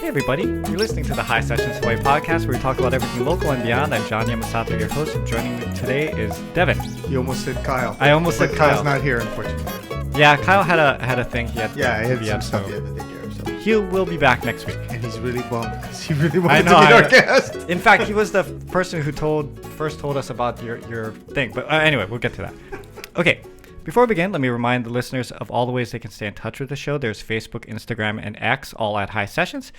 Everybody, you're listening to the Hisessions Hawaii podcast where we talk about everything local and beyond. I'm John Yamasato, your host, and joining me today is Devon. You almost said Kyle. I almost said Kyle. Kyle's not here, unfortunately. Yeah, Kyle had a thing he had. He had some stuff he had to take care of. So. He will be back next week. And he's really bummed because he really wanted to be our guest. In fact, he was the person who first told us about your thing. But anyway, we'll get to that. Okay. Before we begin, let me remind the listeners of all the ways they can stay in touch with the show. There's Facebook, Instagram, and X, all at Hisessions.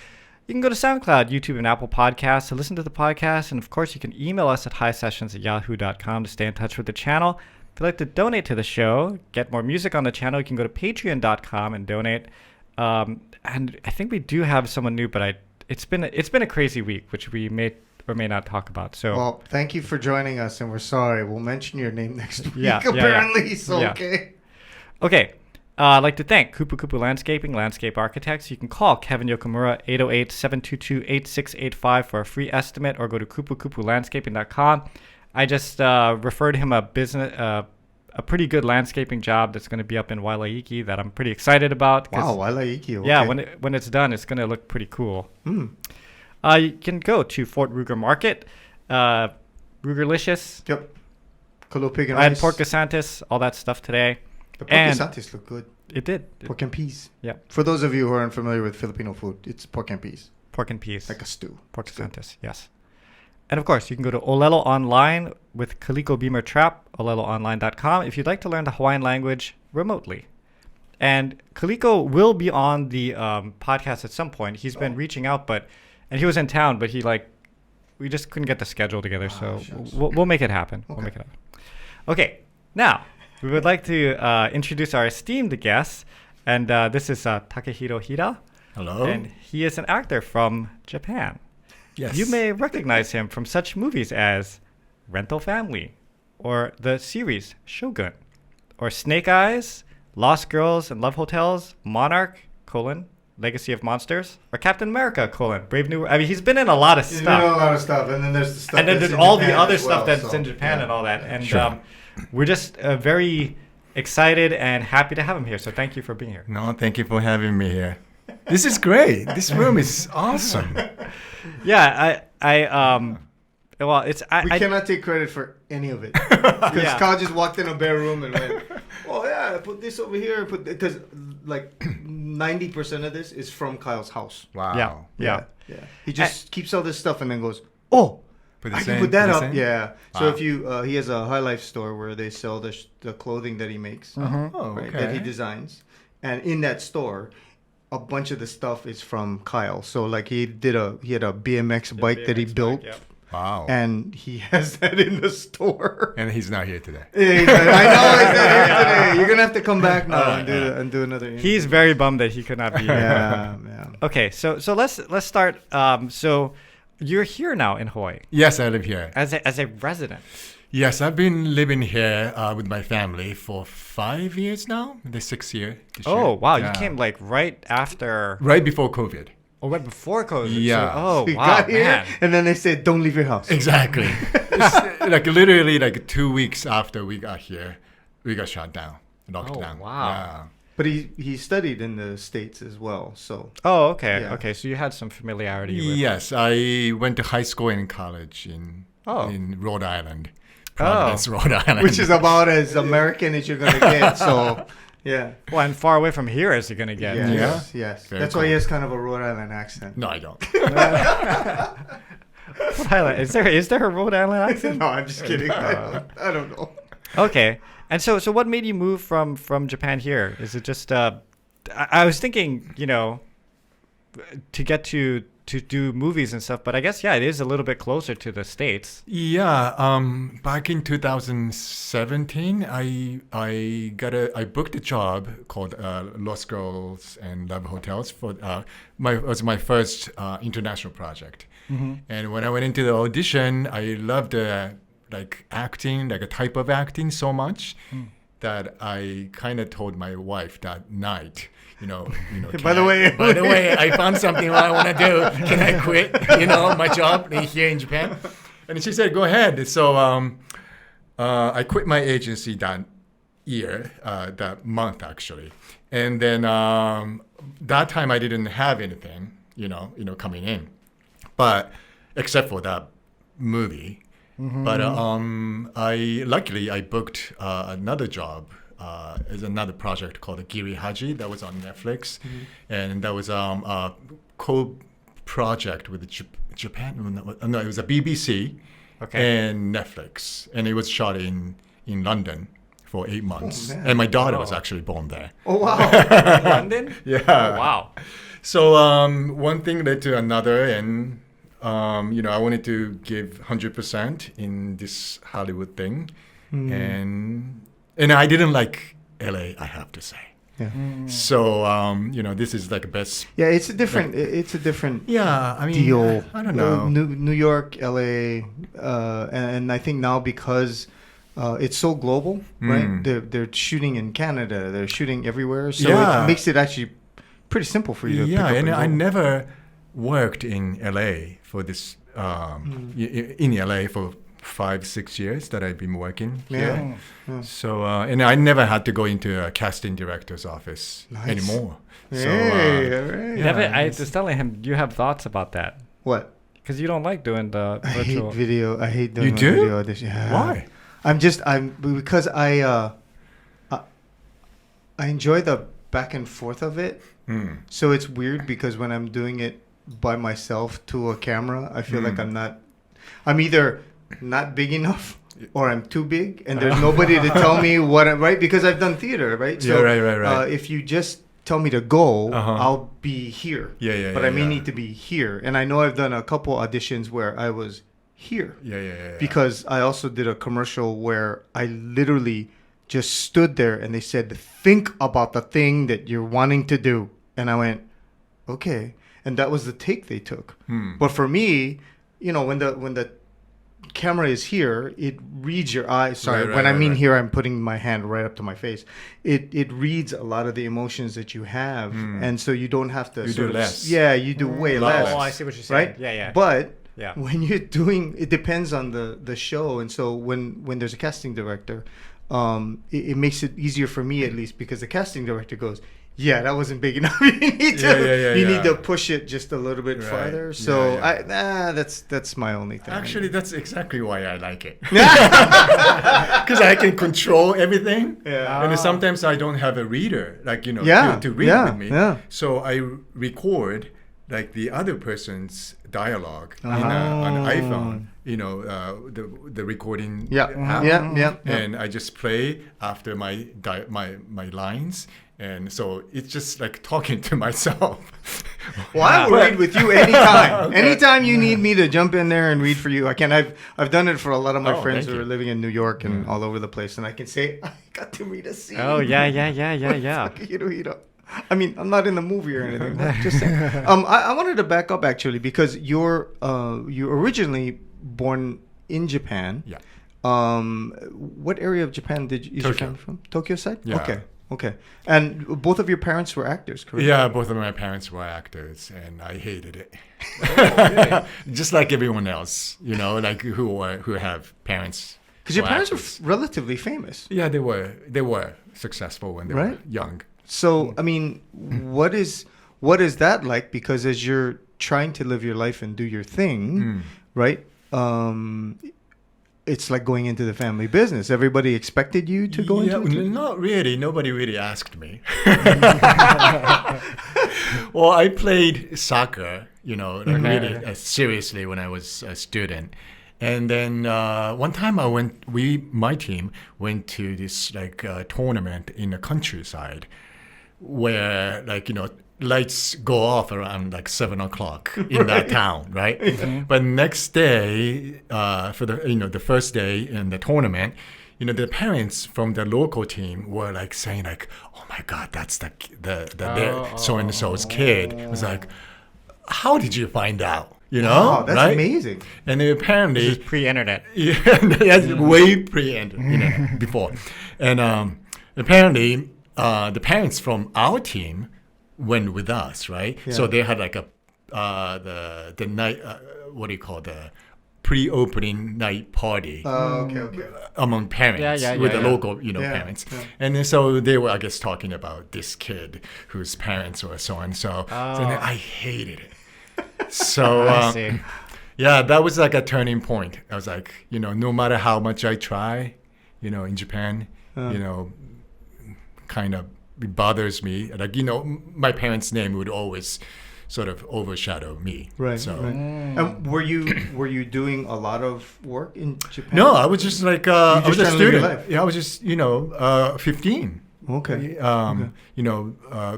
You can go to SoundCloud, YouTube, and Apple Podcasts to listen to the podcast. And, of course, you can email us at hisessions@yahoo.com to stay in touch with the channel. If you'd like to donate to the show, get more music on the channel, you can go to patreon.com and donate. And I think we do have someone new, but it's been a crazy week, which we may or may not talk about. So, well, thank you for joining us, and we're sorry. We'll mention your name next week, apparently. So, okay. Okay. I'd like to thank Kupu Kupu Landscaping, Landscape Architects. You can call Kevin Yokomura, 808-722-8685 for a free estimate, or go to kupukupulandscaping.com. I just referred him a pretty good landscaping job that's going to be up in Wailaiki that I'm pretty excited about. Wow, Wailaiki. Okay. Yeah, when it's done, it's going to look pretty cool. You can go to Fort Ruger Market, Rugerlicious. Yep. Kalo Pig and I had Rice. pork casantes, all that stuff today. The pork casantes look good. It did. Pork and peas. Yeah. For those of you who aren't familiar with Filipino food, it's pork and peas. Pork and peas. Like a stew. Pork casantes, yes. And of course, you can go to Olelo Online with Kaliko Beamer Trap, oleloonline.com, if you'd like to learn the Hawaiian language remotely. And Kaliko will be on the podcast at some point. He's been reaching out, and he was in town, but we just couldn't get the schedule together, so we'll make it happen. Okay. We'll make it happen. Okay, now we would like to introduce our esteemed guest, and this is Takehiro Hira. Hello. And he is an actor from Japan. Yes. You may recognize him from such movies as Rental Family, or the series Shogun, or Snake Eyes, Lost Girls and Love Hotels, Monarch, Legacy of Monsters, or Captain America, Brave New World. I mean, he's been in a lot of stuff. He's been in a lot of stuff, and then there's the stuff and then that's there's in all Japan the other as stuff well, that's in Japan and all that. And sure. We're just very excited and happy to have him here. So thank you for being here. No, thank you for having me here. This is great. This room is awesome. Yeah, we cannot take credit for any of it. Because Kyle just walked in a bare room and went, oh yeah, put this over here. Because like 90% of this is from Kyle's house. Wow. Yeah. He just keeps all this stuff and then goes, oh, I can put that up. Yeah. Wow. So if you, he has a High Life store where they sell the clothing that he makes, that he designs. And in that store, a bunch of the stuff is from Kyle. So like he had a BMX bike that he built. Yep. Wow. And he has that in the store. And he's not here today. I know he's not here today. You're gonna have to come back now and do another interview. He's very bummed that he could not be here. Yeah. Okay, so let's start. So you're here now in Hawaii. Yes, I live here. As a resident. Yes, I've been living here with my family for 5 years now. The 6th year. Oh, wow. Yeah. You came right after. Right before COVID. Oh, right before COVID. Yeah. So, he wow, got here, man. and then they said, don't leave your house. Exactly. It's literally 2 weeks after we got here, we got shut down, locked down. Wow. Yeah. But he studied in the States as well, so. Oh, okay. Yeah. Okay, so you had some familiarity with. Yes, I went to high school and college in Rhode Island. Providence, Rhode Island. Which is about as American as you're going to get, so, yeah. Well, and far away from here as you're going to get. Yes. Very That's why he has kind of a Rhode Island accent. No, I don't. Rhode Island. Is there a Rhode Island accent? No, I'm just kidding. I don't know. Okay. And so what made you move from Japan here? Is it just I was thinking, to get to do movies and stuff, but I guess it is a little bit closer to the States. Yeah, back in 2017, I booked a job called Lost Girls and Love Hotels for was my first international project. Mm-hmm. And when I went into the audition, I loved acting, a type of acting so much that I kind of told my wife that night. By the way, I found something I want to do. Can I quit, my job here in Japan? And she said, go ahead. So I quit my agency that year, that month actually, and then that time I didn't have anything, coming in, but except for that movie. But I booked another job. Is another project called Giri Haji that was on Netflix, and that was a co-project with Japan. No, it was a BBC and Netflix, and it was shot in London for 8 months, and my daughter was actually born there. Oh wow! London? Yeah. Oh, wow. So one thing led to another, and I wanted to give 100% in this Hollywood thing, and I didn't like LA, I have to say. Yeah. So this is like a best. Yeah, it's a different. It's a different. Yeah, I mean, deal. I don't know. New York, LA, and I think now because it's so global, right? They're shooting in Canada. They're shooing everywhere, so it makes it actually pretty simple for you to pick up and I go. never worked in LA for this. In LA for 5-6 years that I've been working here. Yeah. So and I never had to go into a casting director's office anymore. Hey, Devon, I was telling him, you have thoughts about that. What? Because you don't like doing the virtual. I hate video. I hate doing do? video audition. Yeah. Why? Because I enjoy the back and forth of it. So it's weird because when I'm doing it by myself to a camera, I feel like I'm either not big enough or I'm too big, and there's nobody to tell me what I'm right, because I've done theater, right? So right. If you just tell me to go, I'll be here. But I may need to be here, and I know I've done a couple auditions where I was here. Because I also did a commercial where I literally just stood there and they said, think about the thing that you're wanting to do, and I went, okay, and that was the take they took. But for me, when the camera is here, it reads your eyes. Sorry, when I mean here, I'm putting my hand right up to my face. It reads a lot of the emotions that you have, and so you don't have to. You do less. Yeah, you do way less. Oh, I see what you're saying. Right? Yeah. But when you're doing, it depends on the show, and so when there's a casting director, it makes it easier for me at least, because the casting director goes, yeah, that wasn't big enough. You need to push it just a little bit farther. So that's my only thing. Actually, that's exactly why I like it. Because I can control everything. And sometimes I don't have a reader, to read with me. So I record like the other person's dialogue on an iPhone. The recording app. And I just play after my lines. And so it's just like talking to myself. Well, I will read with you anytime. Anytime you need me to jump in there and read for you, I can. I've done it for a lot of my friends who are living in New York and all over the place, and I can say, I got to read a scene. Oh, yeah. Takehiro Hira. I mean, I'm not in the movie or anything. But just saying. I wanted to back up actually, because you're originally born in Japan. Yeah. What area of Japan is your family from? Tokyo side? Yeah. Okay. And both of your parents were actors, correct? Yeah, both of my parents were actors, and I hated it. Just like everyone else, like who have parents. Because your parents were relatively famous. Yeah, they were successful when they were young. So, I mean, what is that like? Because as you're trying to live your life and do your thing, right? It's like going into the family business. Everybody expected you to go into it? Not really. Nobody really asked me. Well, I played soccer, really seriously when I was a student. And then one time my team went to this tournament in the countryside where lights go off around 7:00 in that town, right? But next day, for the first day in the tournament, the parents from the local team were saying oh my God, that's the so and so's kid. It was like, how did you find out? Wow, that's amazing. And apparently, this is pre-internet. Yeah, that's way pre-internet before. And apparently, the parents from our team went with us, right? Yeah. So they had the night, what do you call pre-opening night party Okay. among parents with the local, parents. Yeah. And then so they were, I guess, talking about this kid whose parents were so and so. So then I hated it. So I see. yeah, that was like a turning point. I was like, no matter how much I try, in Japan, kind of it bothers me. Like, my parents' name would always sort of overshadow me. Right. So. Right. And were you doing a lot of work in Japan? No, I was just like I was a trying to live your student. life? Yeah, I was just 15. Okay.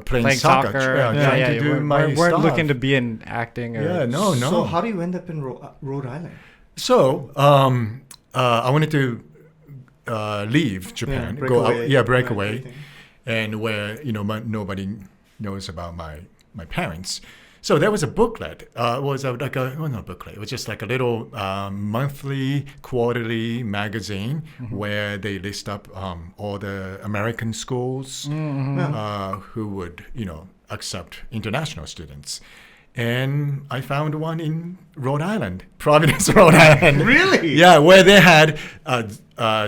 Playing soccer. Trying to do my weren't stuff. looking to be in acting. Or... Yeah, no. So how do you end up in Rhode Island? So I wanted to leave Japan, break away, and where nobody knows about my parents. So there was a booklet. It was not a booklet. It was just like a little monthly, quarterly magazine where they list up all the American schools who would, accept international students. And I found one in Rhode Island, Providence, Rhode Island. Really? Yeah, where they had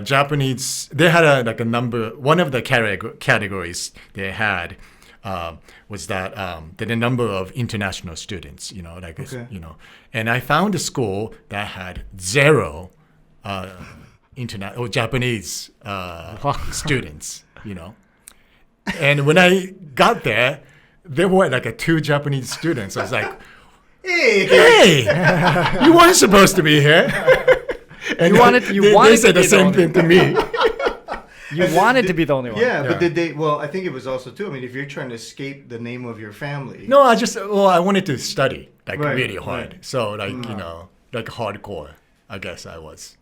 Japanese. They had a number. One of the categories they had. Was that the number of international students, and I found a school that had 0 Japanese students, and when I got there were like 2 Japanese students. I was like, hey, you weren't supposed to be here. And they said the same thing to me. You wanted to be the only one. Yeah, but did they? Well, I think it was also too. I mean, if you're trying to escape the name of your family. No, I wanted to study really hard. Right. So like hardcore. I guess I was.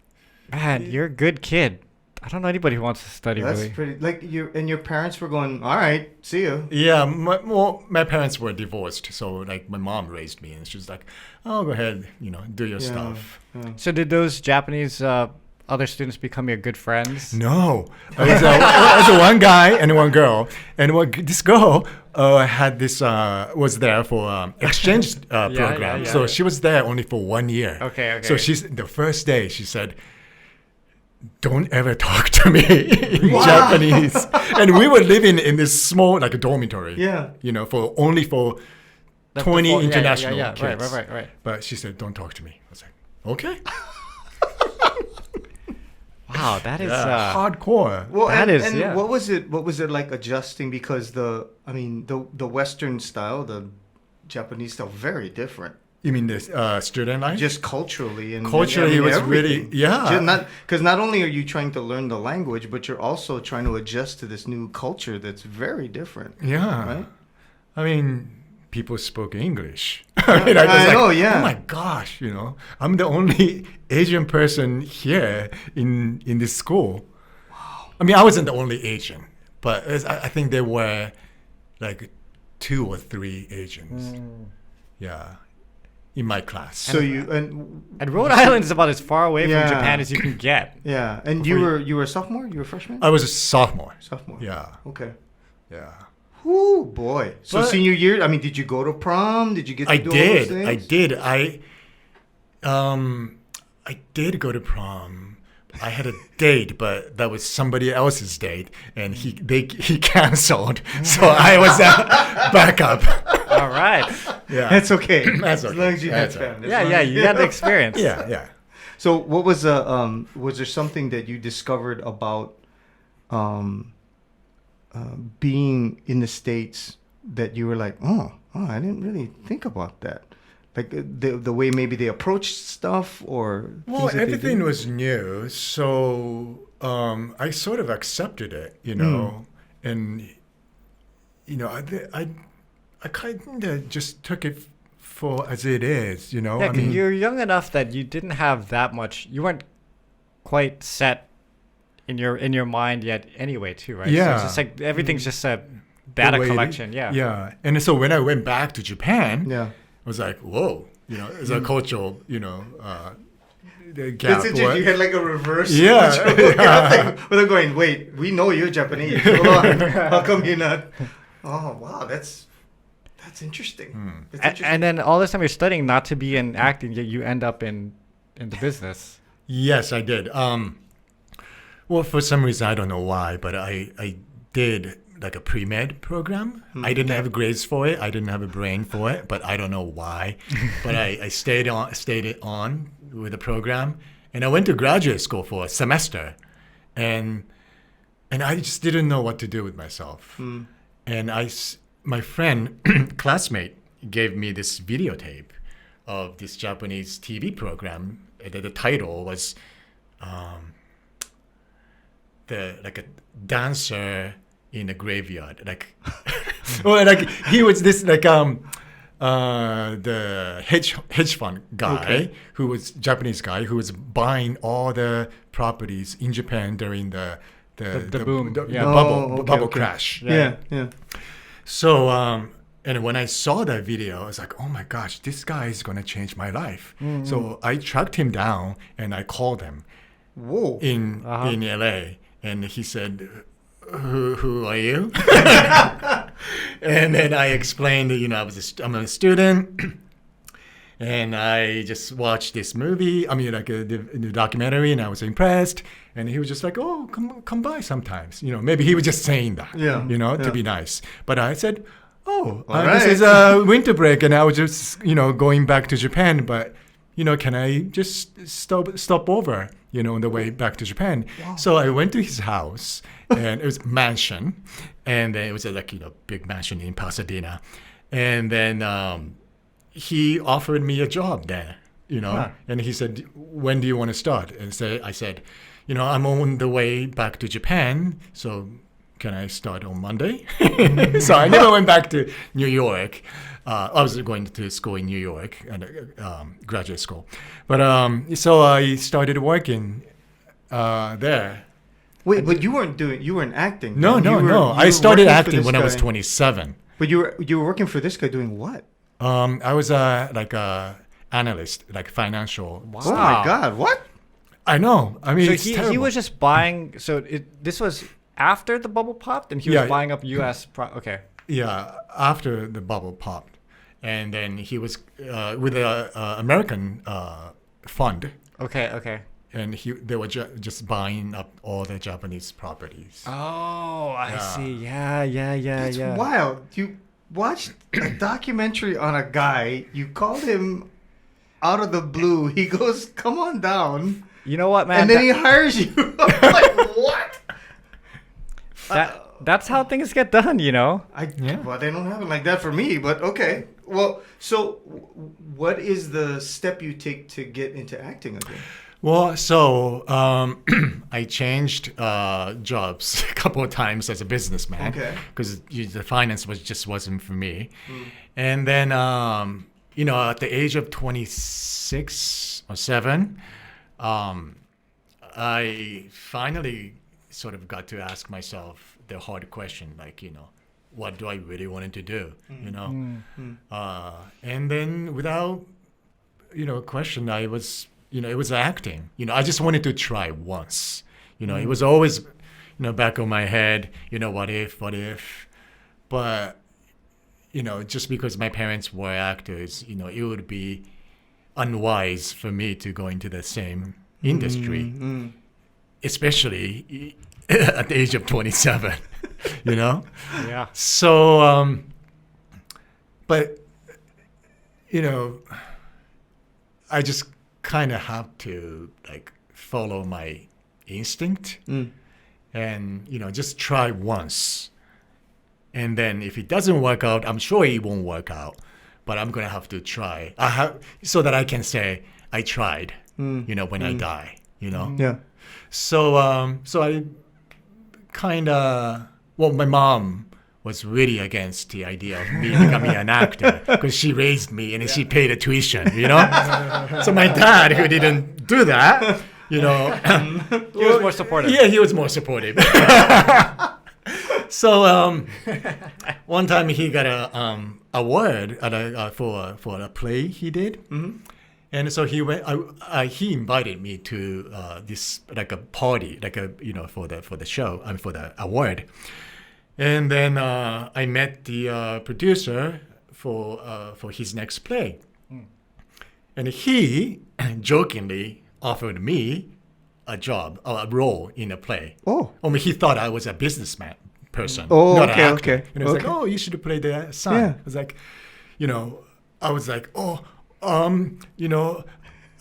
Man, you're a good kid. I don't know anybody who wants to study. That's really. Pretty. Your parents were going. All right, see you. Yeah, my parents were divorced, so my mom raised me, and she was like, "Oh, go ahead, do your stuff." Yeah. So did those Japanese? Other students become your good friends? No. It was one guy and one girl. And this girl had this, was there for exchange program. So she was there only for 1 year. Okay. So the first day she said, don't ever talk to me in Japanese. And we were living in this small, a dormitory. Yeah. For 20 international kids. Right. But she said, don't talk to me. I was like, okay. Wow, that is hardcore. Well, what was it? What was it like adjusting? Because the Western style, the Japanese style, very different. You mean the student life? Just culturally and it was everything. really Because not only are you trying to learn the language, but you're also trying to adjust to this new culture that's very different. Yeah, right. I mean, people spoke English. I know, yeah. Oh my gosh, I'm the only Asian person here in this school. Wow. I mean, I wasn't the only Asian, but I think there were 2 or 3 Asians. Yeah, in my class. So and Rhode Island is about as far away from Japan as you can get. Yeah, and you were a sophomore? You were a freshman? I was a sophomore. Sophomore. Yeah. Okay. Yeah. Whoo, boy. So senior year, I mean, did you go to prom? Did you get to do all those things? I did. I did go to prom. I had a date, but that was somebody else's date, and he canceled. So I was backup. All right. Yeah. That's okay. That's okay. As long as you had fun. You got the experience. Yeah. So what was there something that you discovered about being in the States that you were like, oh, I didn't really think about that, like the way maybe they approached stuff or everything was new, so I sort of accepted it, and I kind of just took it for as it is, Yeah, I mean, you're young enough that you didn't have that much. You weren't quite set in your mind yet anyway too, right? Yeah. So it's just everything's just a data collection. Yeah. And so when I went back to Japan, I was like, whoa, it's a cultural, gap. That's interesting. You had a reverse. Yeah. Without going, wait, we know you're Japanese. Hold on. How come you're not? Oh, wow. That's interesting. That's interesting. And then all this time you're studying not to be in acting, yet you end up in in the business. Yes, I did. Well, for some reason, I don't know why, but I did like a pre-med program. I didn't have grades for it. I didn't have a brain for it, but I don't know why. But I stayed on with the program, and I went to graduate school for a semester, and I just didn't know what to do with myself. And my friend, classmate, gave me this videotape of this Japanese TV program. The title was like a dancer in a graveyard, like well, like he was this like the hedge fund guy who was Japanese guy who was buying all the properties in Japan during the boom, bubble crash. Yeah. So and when I saw that video, I was like, oh my gosh, this guy is gonna change my life. So I tracked him down and I called him. Whoa. In LA, and he said, who are you? And then I explained that, I'm a student, and I just watched this movie. I mean, like the documentary, and I was impressed. And he was just like, oh, come by sometimes. Maybe he was just saying that, to be nice. But I said, this is a winter break, and I was just, going back to Japan. But, can I just stop over, on the way back to Japan? Wow. So I went to his house, and it was a mansion, and then it was a big mansion in Pasadena. And then he offered me a job there, and he said, when do you want to start? And I said, I'm on the way back to Japan, so can I start on Monday? So I never went back to New York. I was going to school in New York, graduate school. But so I started working there. Wait, but you weren't acting. No. I started acting when I was 27. But you were working for this guy doing what? I was like a analyst, like financial. Wow. Oh my God, what? I know. I mean, so he was just buying. So this was after the bubble popped, and he was buying up U.S. Okay. Yeah, after the bubble popped, and then he was with an American fund. Okay. And they were just buying up all the Japanese properties. Oh, I see. Yeah. That's wild. You watched a documentary on a guy. You called him out of the blue. He goes, "Come on down." You know what, man? And then he hires you. I'm like, what? That's how things get done, Well, they don't have it like that for me, but okay. Well, so what is the step you take to get into acting again? Well, so I changed jobs a couple of times as a businessman because the finance wasn't for me. And then, at the age of 26 or 7, I finally sort of got to ask myself the hard question, like, what do I really want to do, and then without, question, I was, it was acting, I just wanted to try once, it was always, back of my head, what if, but, just because my parents were actors, it would be unwise for me to go into the same industry, especially at the age of 27, Yeah. So, but, I just kind of have to follow my instinct and, just try once. And then if it doesn't work out, I'm sure it won't work out, but I'm going to have to try. So that I can say I tried, when I die, Yeah. So I kind of, my mom was really against the idea of me becoming an actor because she raised me and she paid a tuition, So my dad, who didn't do that, he was more supportive. Yeah, he was more supportive. So one time he got a award for a play he did. And so he went. He invited me to this a party, for the show, for the award. And then I met the producer for his next play. And he jokingly offered me a job, a role in a play. Oh. I mean, he thought I was a businessman person, Oh, not okay, an actor. okay, And he was like, okay. oh, you should play the son. Yeah. I was like, I was like,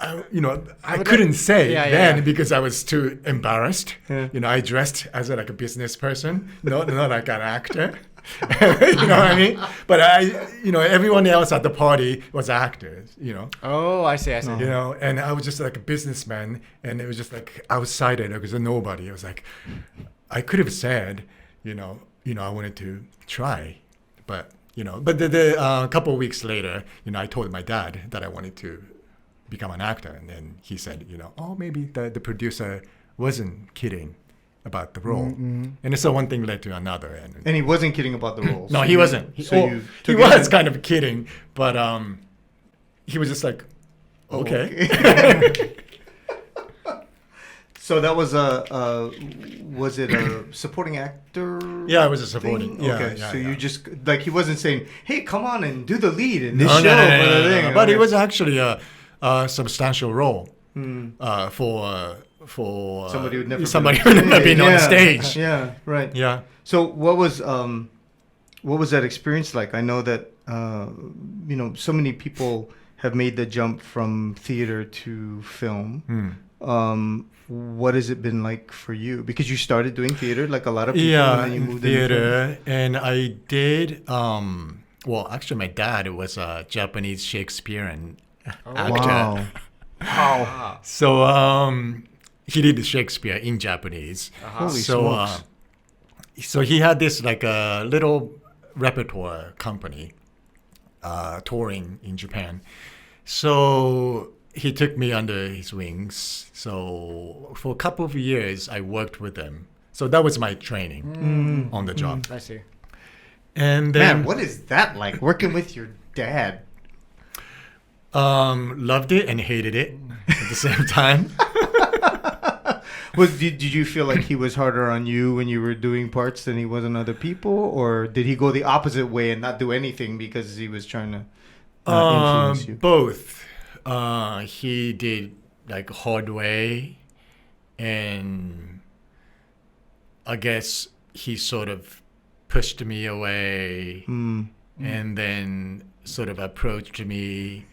I couldn't say then because I was too embarrassed. Yeah. I dressed as like a business person, not like an actor. You know what I mean? But everyone else at the party was actors, Oh, I see. and I was just like a businessman, and it was just like outsider because nobody. I was like, I could have said, I wanted to try, but a couple of weeks later, I told my dad that I wanted to become an actor, and then he said, oh, maybe the producer wasn't kidding about the role, and so one thing led to another, And he wasn't kidding about the roles. no, he wasn't. He took was it- kind of kidding, but he was just like, okay. So that was was it a supporting actor? Yeah, it was a supporting. thing? Yeah, Okay, yeah, so yeah. you just like he wasn't saying, "Hey, come on and do the lead in this No, show." no, no, for no, the no, thing. no. But it Okay. was actually a substantial role for Somebody who'd never been on stage. Yeah, right. Yeah. So what was that experience like? I know that so many people have made the jump from theater to film. What has it been like for you? Because you started doing theater like a lot of people, and then you moved into film. theater, and I did. Well, actually, my dad was a Japanese Shakespearean actor. Wow. So he did Shakespeare in Japanese. Holy so smokes. so he had this like a little repertoire company touring in Japan. So he took me under his wings. So for a couple of years, I worked with him. So that was my training on the job. I see. And then Man, what is that like working with your dad? loved it and hated it at the same time. Did you feel like he was harder on you when you were doing parts than he was on other people, or did he go the opposite way and not do anything because he was trying to influence you? Both. He did like hard way, and I guess he sort of pushed me away, and then sort of approached me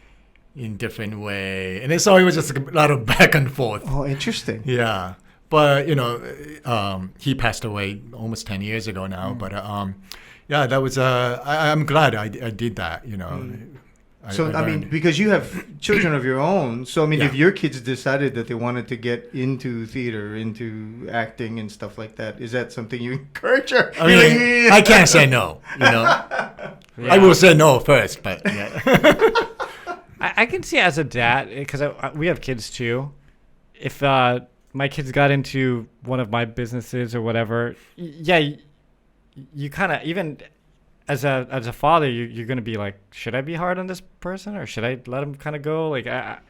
in different way, and so it was just a lot of back and forth. Oh, interesting. Yeah, but he passed away almost 10 years ago now. But yeah, that was I'm glad I did that. So I mean, learned. because you have children of your own, so I mean, Yeah. if your kids decided that they wanted to get into theater, into acting and stuff like that, is that something you encourage? Or I mean, I can't say no. I will say no first, but yeah. I can see as a dad, because we have kids too. If my kids got into one of my businesses or whatever, you kind of, even as a father, you're gonna be like, should I be hard on this person or should I let him kind of go? Like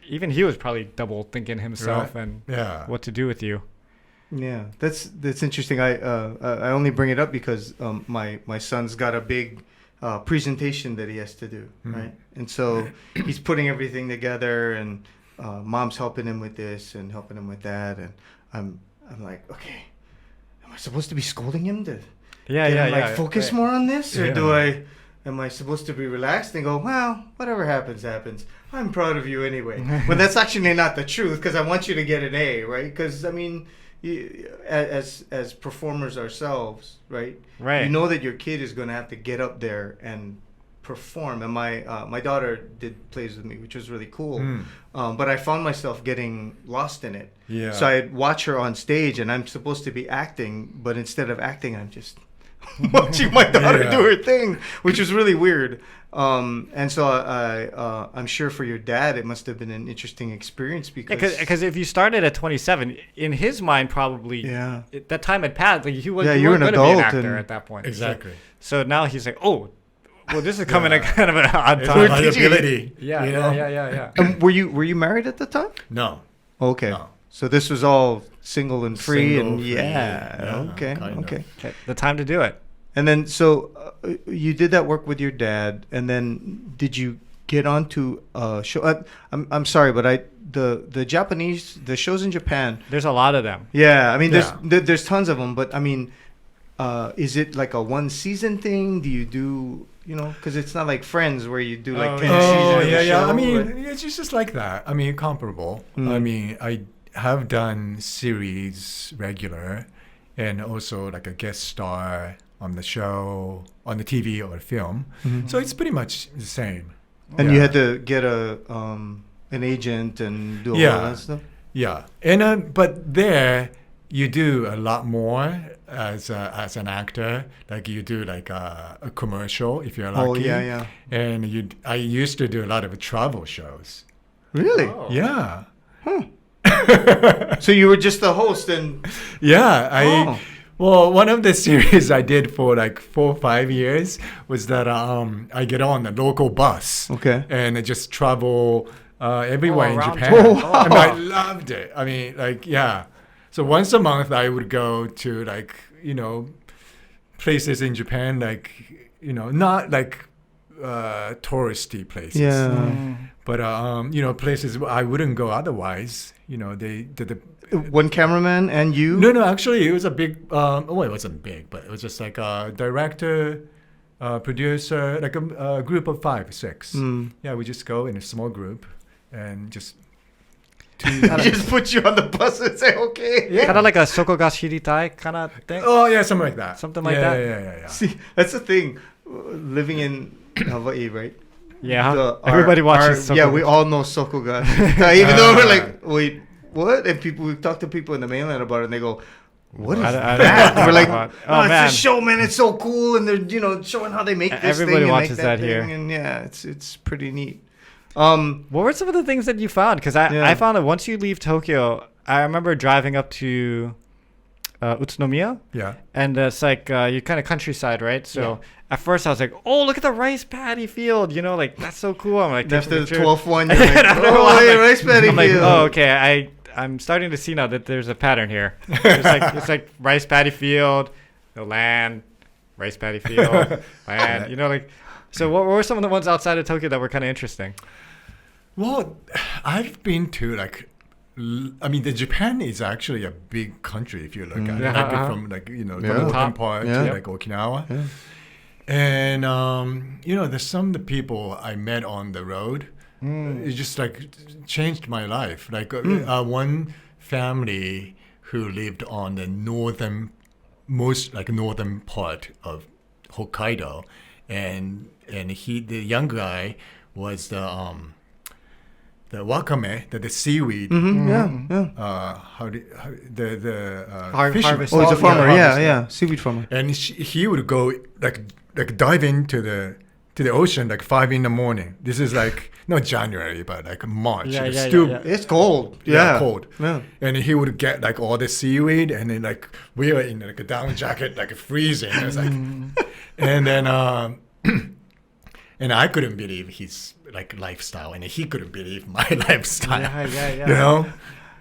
even he was probably double thinking himself and what to do with you. Yeah, that's interesting. I only bring it up because my son's got a big presentation that he has to do, right? And so he's putting everything together, and mom's helping him with this and helping him with that, and I'm like, okay, am I supposed to be scolding him to focus more on this, or am I supposed to be relaxed and go, well, whatever happens, happens. I'm proud of you anyway. But that's actually not the truth, because I want you to get an A, right? Because I mean, as performers ourselves, right? You know that your kid is going to have to get up there and perform. And my daughter did plays with me, which was really cool. But I found myself getting lost in it. Yeah. So I'd watch her on stage, and I'm supposed to be acting, but instead of acting, I'm just watching my daughter do her thing, which was really weird. And so I'm sure for your dad, it must have been an interesting experience, because if you started at 27, in his mind probably that time had passed. Like you weren't you're an going to be adult an actor at that point. Exactly. So now he's like, oh, well, this is coming at kind of an odd It's time. a liability. Yeah. Were you married at the time? No. Okay. No. So this was all single and free, Single, and free, okay. kind of. The time to do it. And then so you did that work with your dad, and then did you get onto a show? I'm sorry, but the Japanese, the shows in Japan. There's a lot of them. Yeah, I mean, there's tons of them, but I mean, is it like a one season thing? Do you do, because it's not like Friends where you do like 10 seasons. Oh, of a yeah. show, I mean, but- it's just like that. I mean, comparable. I mean, I have done series regular and also like a guest star on the show, on the TV or film. So it's pretty much the same. And you had to get an agent and do all that stuff? Yeah. And but there you do a lot more as an actor. Like you do like a commercial if you're lucky. Oh, yeah. And I used to do a lot of travel shows. Really? Oh. Yeah. So you were just the host and... Yeah. Well, one of the series I did for like 4 or 5 years was that I get on a local bus. Okay. And I just travel everywhere in around Japan. town. Oh. And I loved it. I mean, like, yeah. So once a month I would go to like, places in Japan, like, not like touristy places. Yeah. But, places I wouldn't go otherwise. The One cameraman and you? No, actually, it was a big. It wasn't big, but it was just like a director, producer, like a group of 5, 6. Yeah, we just go in a small group and just. Just put you on the bus and say, okay. Yeah. Kind of like a Soko ga shiritai kind of thing. Oh yeah, something like that. Something like that? Yeah. See, that's the thing. Living in Hawaii, right? Yeah. Everybody watches Soko. Yeah, we all know Sokoga. Even though we're like, wait, what? And we talk to people in the mainland about it, and they go, what is that? And we're like, oh, man. it's a show, man. It's so cool, and they're showing how they make this Everybody thing watches and make that here. thing, and yeah, it's pretty neat. What were some of the things that you found? Because I found that once you leave Tokyo, I remember driving up to Utsunomiya. Yeah. And it's like you're kind of countryside, right? So at first I was like, oh, look at the rice paddy field. Like, that's so cool. I'm like, After the taking a picture. 12th one, you're like, oh, hey, rice paddy I'm like, field. oh, okay. I'm starting to see now that there's a pattern here. It's like rice paddy field, the land, rice paddy field, land. Like. So what were some of the ones outside of Tokyo that were kind of interesting? Well, I've been to like. The Japan is actually a big country if you look at it. Like from like the northern part to like Okinawa. Yeah. And there's some of the people I met on the road. It just like changed my life. Like one family who lived on the northern part of Hokkaido, and the young guy was the wakame, the seaweed. Harvest. Oh, he's a farmer. Harvest. Yeah, seaweed farmer. And he would go like dive into the ocean like 5 a.m. This is like not January, but like March. It's cold. Cold. Yeah. And he would get like all the seaweed, and then like we were in like a down jacket, like freezing. It was like, and then and I couldn't believe his like lifestyle, and he couldn't believe my lifestyle. Yeah.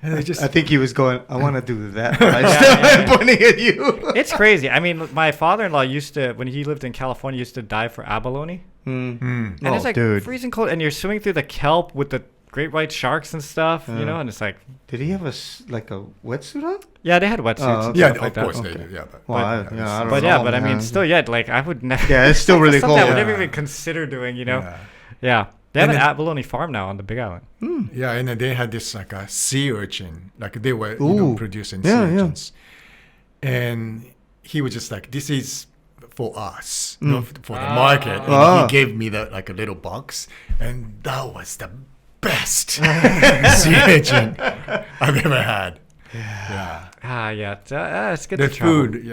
And I think he was going, I want to do that lifestyle. Pointing at you. It's crazy. I mean, my father-in-law used to, when he lived in California, used to dive for abalone. And it's like freezing cold, and you're swimming through the kelp with the great white sharks and stuff, and it's like... Did he have a wetsuit on? Yeah, they had wetsuits. Oh, okay. Yeah, of course they do. Yeah, I don't know. But I mean, still, like I would never... Yeah, it's still really cold. I would never even consider doing, Yeah. They have an abalone farm now on the Big Island. Yeah, and then they had this like a sea urchin, like they were producing sea urchins, and he was just like, "This is for us, not for the market." And he gave me like a little box, and that was the best sea urchin I've ever had. It's good. The to travel. food,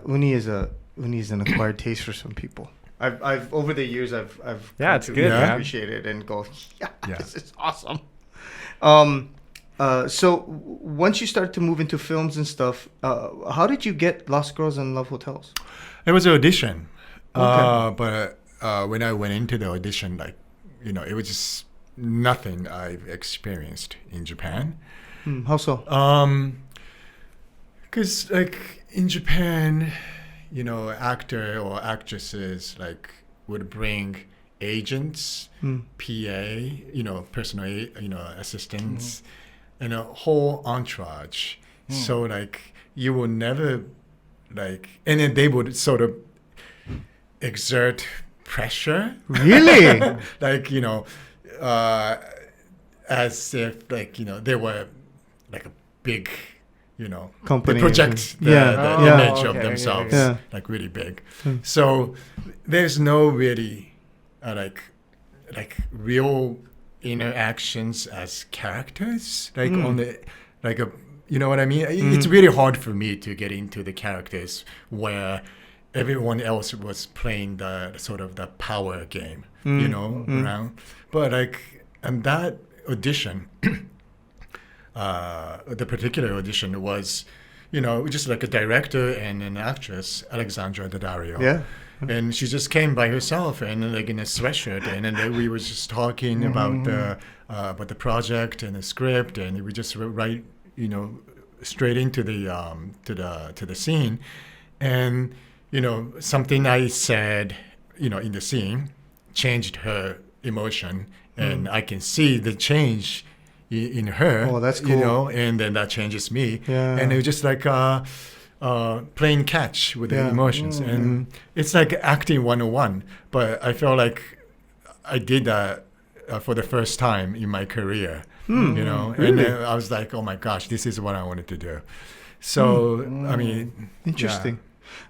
Uni is an acquired taste for some people. I've over the years I've it's good. Appreciate it and go, this is awesome. So once you start to move into films and stuff, how did you get Lost Girls and Love Hotels? It was an audition, but when I went into the audition, like it was just nothing I've experienced in Japan. How so? Because like in Japan, actor or actresses like would bring agents, PA, personal, assistants, and a whole entourage. So like you will never and then they would sort of exert pressure. Really? As if they were like a big, company. they project the image of themselves like really big. So there's no really like real interactions as characters on the you know what I mean? It's really hard for me to get into the characters where everyone else was playing the sort of the power game, around. But and that audition, the particular audition was, just like a director and an actress, Alexandra Daddario. Yeah. And she just came by herself and like in a sweatshirt, and then we were just talking about the project and the script, and we just write, straight into the scene, and something I said, in the scene, changed her emotion, and I can see the change in her. Oh, that's cool. And then that changes me. Yeah. And it was just like playing catch with the emotions. And it's like acting 101. But I feel like I did that for the first time in my career, Really? And I was like, oh my gosh, this is what I wanted to do. So, I mean, interesting.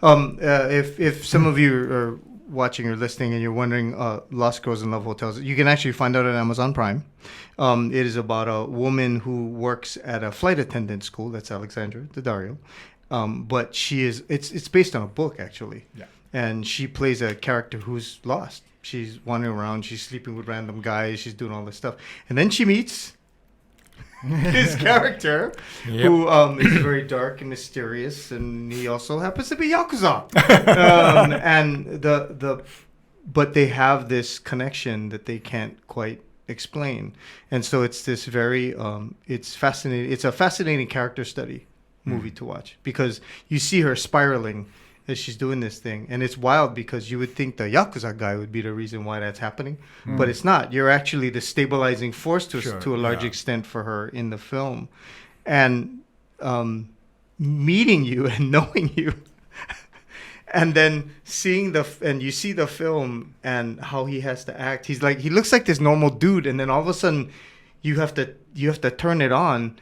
If some of you are watching or listening and you're wondering, Lost Girls in Love Hotels, you can actually find out on Amazon Prime. It is about a woman who works at a flight attendant school. That's Alexandra Daddario. But it's based on a book, actually. Yeah. And she plays a character who's lost. She's wandering around. She's sleeping with random guys. She's doing all this stuff. And then she meets his character, who is very dark and mysterious, and he also happens to be Yakuza. But they have this connection that they can't quite explain, and so it's this very it's fascinating. It's a fascinating character study movie to watch, because you see her spiraling as she's doing this thing, and it's wild because you would think the Yakuza guy would be the reason why that's happening, but it's not. You're actually the stabilizing force to a large extent for her in the film, and meeting you and knowing you, and then you see the film and how he has to act. He looks like this normal dude, and then all of a sudden you have to turn it on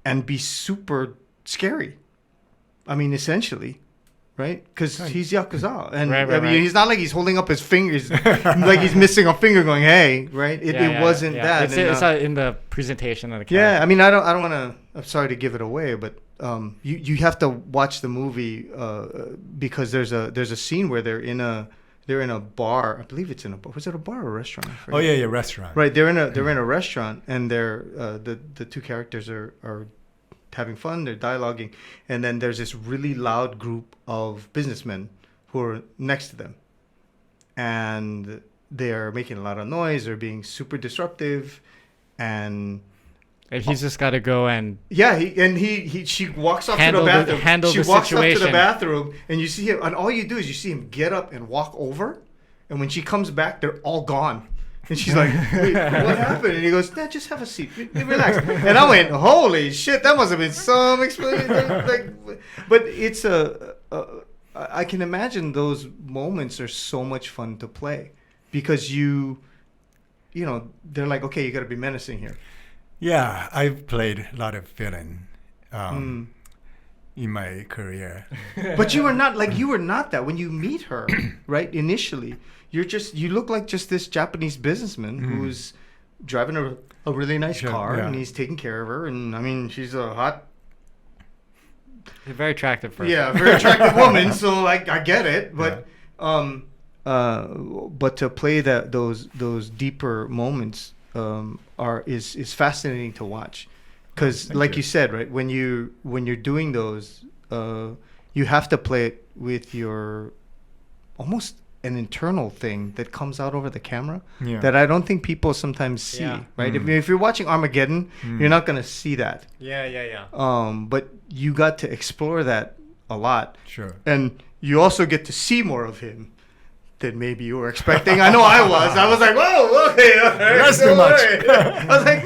and be super scary. I mean, essentially. Right? Because he's Yakuza. And he's not like he's holding up his fingers like he's missing a finger going, hey, right? It wasn't that. It's in the presentation of the character. Yeah, I mean, I don't want to, I'm sorry to give it away, but you have to watch the movie because there's a scene where they're in a bar. I believe it's in a bar. Was it a bar or a restaurant? Oh, yeah, restaurant. Right, they're in a restaurant, and the two characters are having fun, they're dialoguing, and then there's this really loud group of businessmen who are next to them, and they're making a lot of noise, they're being super disruptive, and he's just got to go and she walks up to the bathroom. She walks up to the bathroom, and you see him, and all you do is you see him get up and walk over, and when she comes back, they're all gone. And she's like, wait, what happened? And he goes, nah, just have a seat. Relax. And I went, holy shit, that must have been some explanation. But it's I can imagine those moments are so much fun to play. Because they're like, okay, you got to be menacing here. Yeah, I've played a lot of villain in my career. But you were not that when you meet her, right? Initially, you look like just this Japanese businessman who's driving a really nice car, and he's taking care of her. And I mean, she's a very attractive person. Yeah, very attractive woman. So I get it, but but to play those deeper moments is fascinating to watch. Because, like you said, right, when you're doing those, you have to play it with your almost an internal thing that comes out over the camera that I don't think people sometimes see, right? If you're watching Armageddon, you're not going to see that. But you got to explore that a lot. Sure. And you also get to see more of him than maybe you were expecting. I know I was. I was like, whoa, okay, all right, That's no too much. worry. I was like,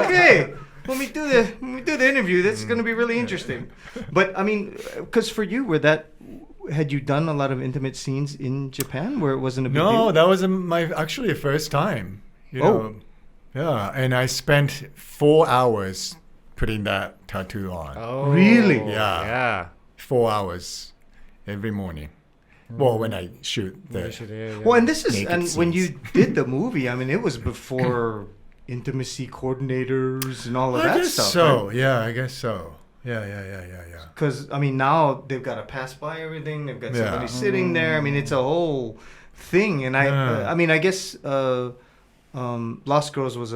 okay, when we do the interview, that's going to be really interesting. But I mean, because for you, had you done a lot of intimate scenes in Japan where it wasn't a big deal? No, that was my actually first time. You know, yeah, and I spent 4 hours putting that tattoo on. Oh, Really? Yeah. 4 hours every morning. Well, when I shoot the Well, and this is naked and when scenes. you did the movie, I mean, it was before intimacy coordinators and all of I that guess stuff. so. Right? Yeah, I guess so. Yeah. Because I mean, now they've got to pass by everything. They've got Yeah. somebody sitting there. I mean, it's a whole thing. And I mean, I guess Lost Girls was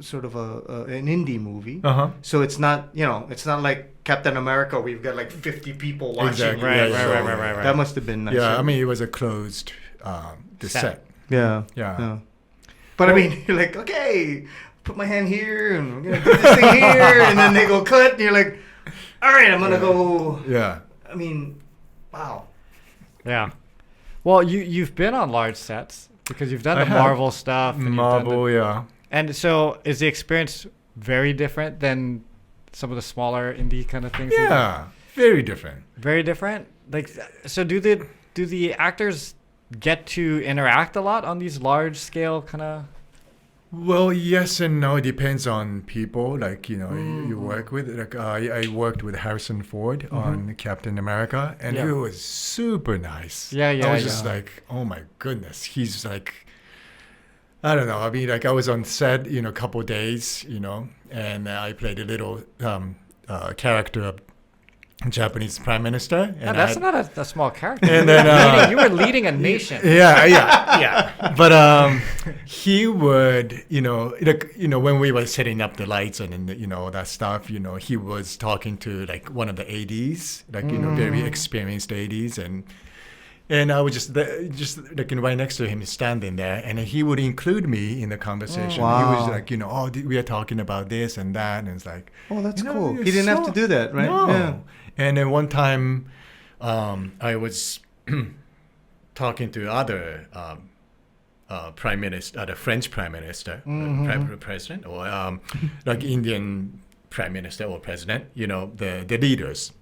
sort of an indie movie. So it's not it's not like Captain America. We've got like 50 people watching. Exactly. Right, Yeah, right. That must have been nice. Yeah, I mean, it was a closed the set. Yeah. Yeah. But I mean, you're like, okay, put my hand here, and we're gonna do this thing here, and then they go cut, and you're like, all right, I'm gonna go. Yeah. I mean, wow. Yeah. Well, you've been on large sets because you've done I the have. Marvel stuff. And you've done Marvel, yeah. and so is the experience very different than some of the smaller indie kind of things? Yeah, very different. Very different. Like, so do the actors get to interact a lot on these large scale kind of? Well, yes and no. It depends on people. Like, you work with. Like, I worked with Harrison Ford on Captain America, and he was super nice. Yeah. I was just like, oh my goodness. He's like, I don't know. I mean, like I was on set, a couple of days, and I played a little character of Japanese prime minister. And That's not a small character. And then you were leading a nation. Yeah. But he would, when we were setting up the lights and that stuff, he was talking to like one of the ADs, like very experienced ADs, and I was just like right next to him, standing there, and he would include me in the conversation. Wow. He was like, we are talking about this and that, and it's like, Oh, that's cool. it's He didn't have so- to do that, right? No. Yeah. And then one time, I was talking to other prime minister, the French prime minister, president, or like Indian prime minister or president. The leaders.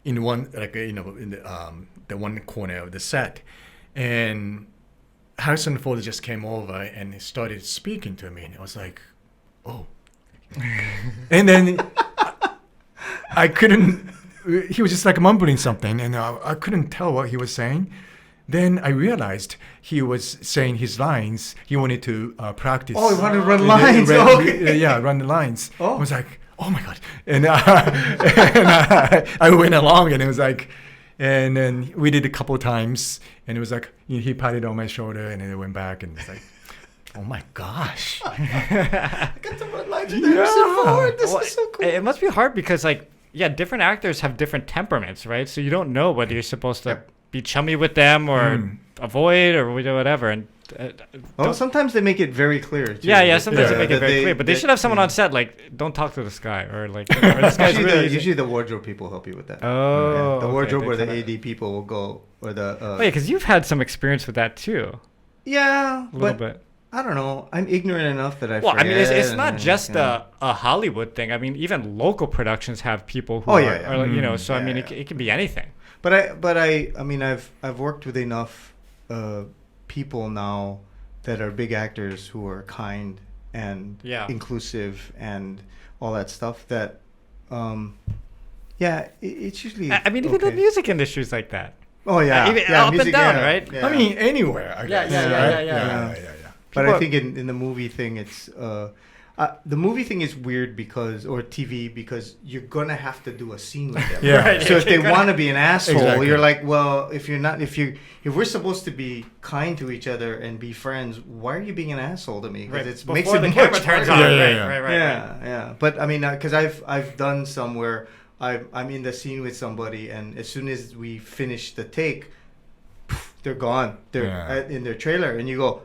In one, like in the one corner of the set, and Harrison Ford just came over and he started speaking to me, and I was like, oh. And then I couldn't. He was just like mumbling something, and I couldn't tell what he was saying. Then I realized he was saying his lines. He wanted to practice. Oh, he wanted to run lines. Okay. Run the lines. Oh. I was like, oh my god! And, I went along, and it was like, and then we did a couple of times, and it was like he patted on my shoulder, and then it went back, and it's like, oh my gosh! I got to run lines with Harrison Ford. This is so cool. It must be hard because different actors have different temperaments, right? So you don't know whether you're supposed to be chummy with them or avoid or whatever. And sometimes they make it very clear. Too. Sometimes they make it very clear. But they should have someone on set like, don't talk to this guy, or like, or this guy's usually the wardrobe people help you with that. Oh, the okay, wardrobe or the kinda- AD people will go, or the. because you've had some experience with that too. Yeah, A little bit. I don't know. I'm ignorant enough that I. Well, I mean, it's forget not and, just a Hollywood thing. I mean, even local productions have people who Oh, are, yeah, yeah. are like, so I Yeah, mean, yeah. it can be anything. But I mean, I've worked with enough people now that are big actors who are kind and inclusive and all that stuff. That, it's usually. I mean, even the music industry is like that. Oh yeah, Even yeah, up music, and down, yeah, right? yeah. I mean, anywhere. I guess. Yeah. But People I think in the movie thing, it's the movie thing is weird or TV because you're gonna have to do a scene with them. Yeah. Right. So if they want to be an asshole, Exactly. you're like, well, if we're supposed to be kind to each other and be friends, why are you being an asshole to me? Because it makes Before it the much camera turns harder. on. Yeah. Right. Yeah. But I mean, because I've done some where I'm in the scene with somebody, and as soon as we finish the take, they're gone. They're in their trailer, and you go,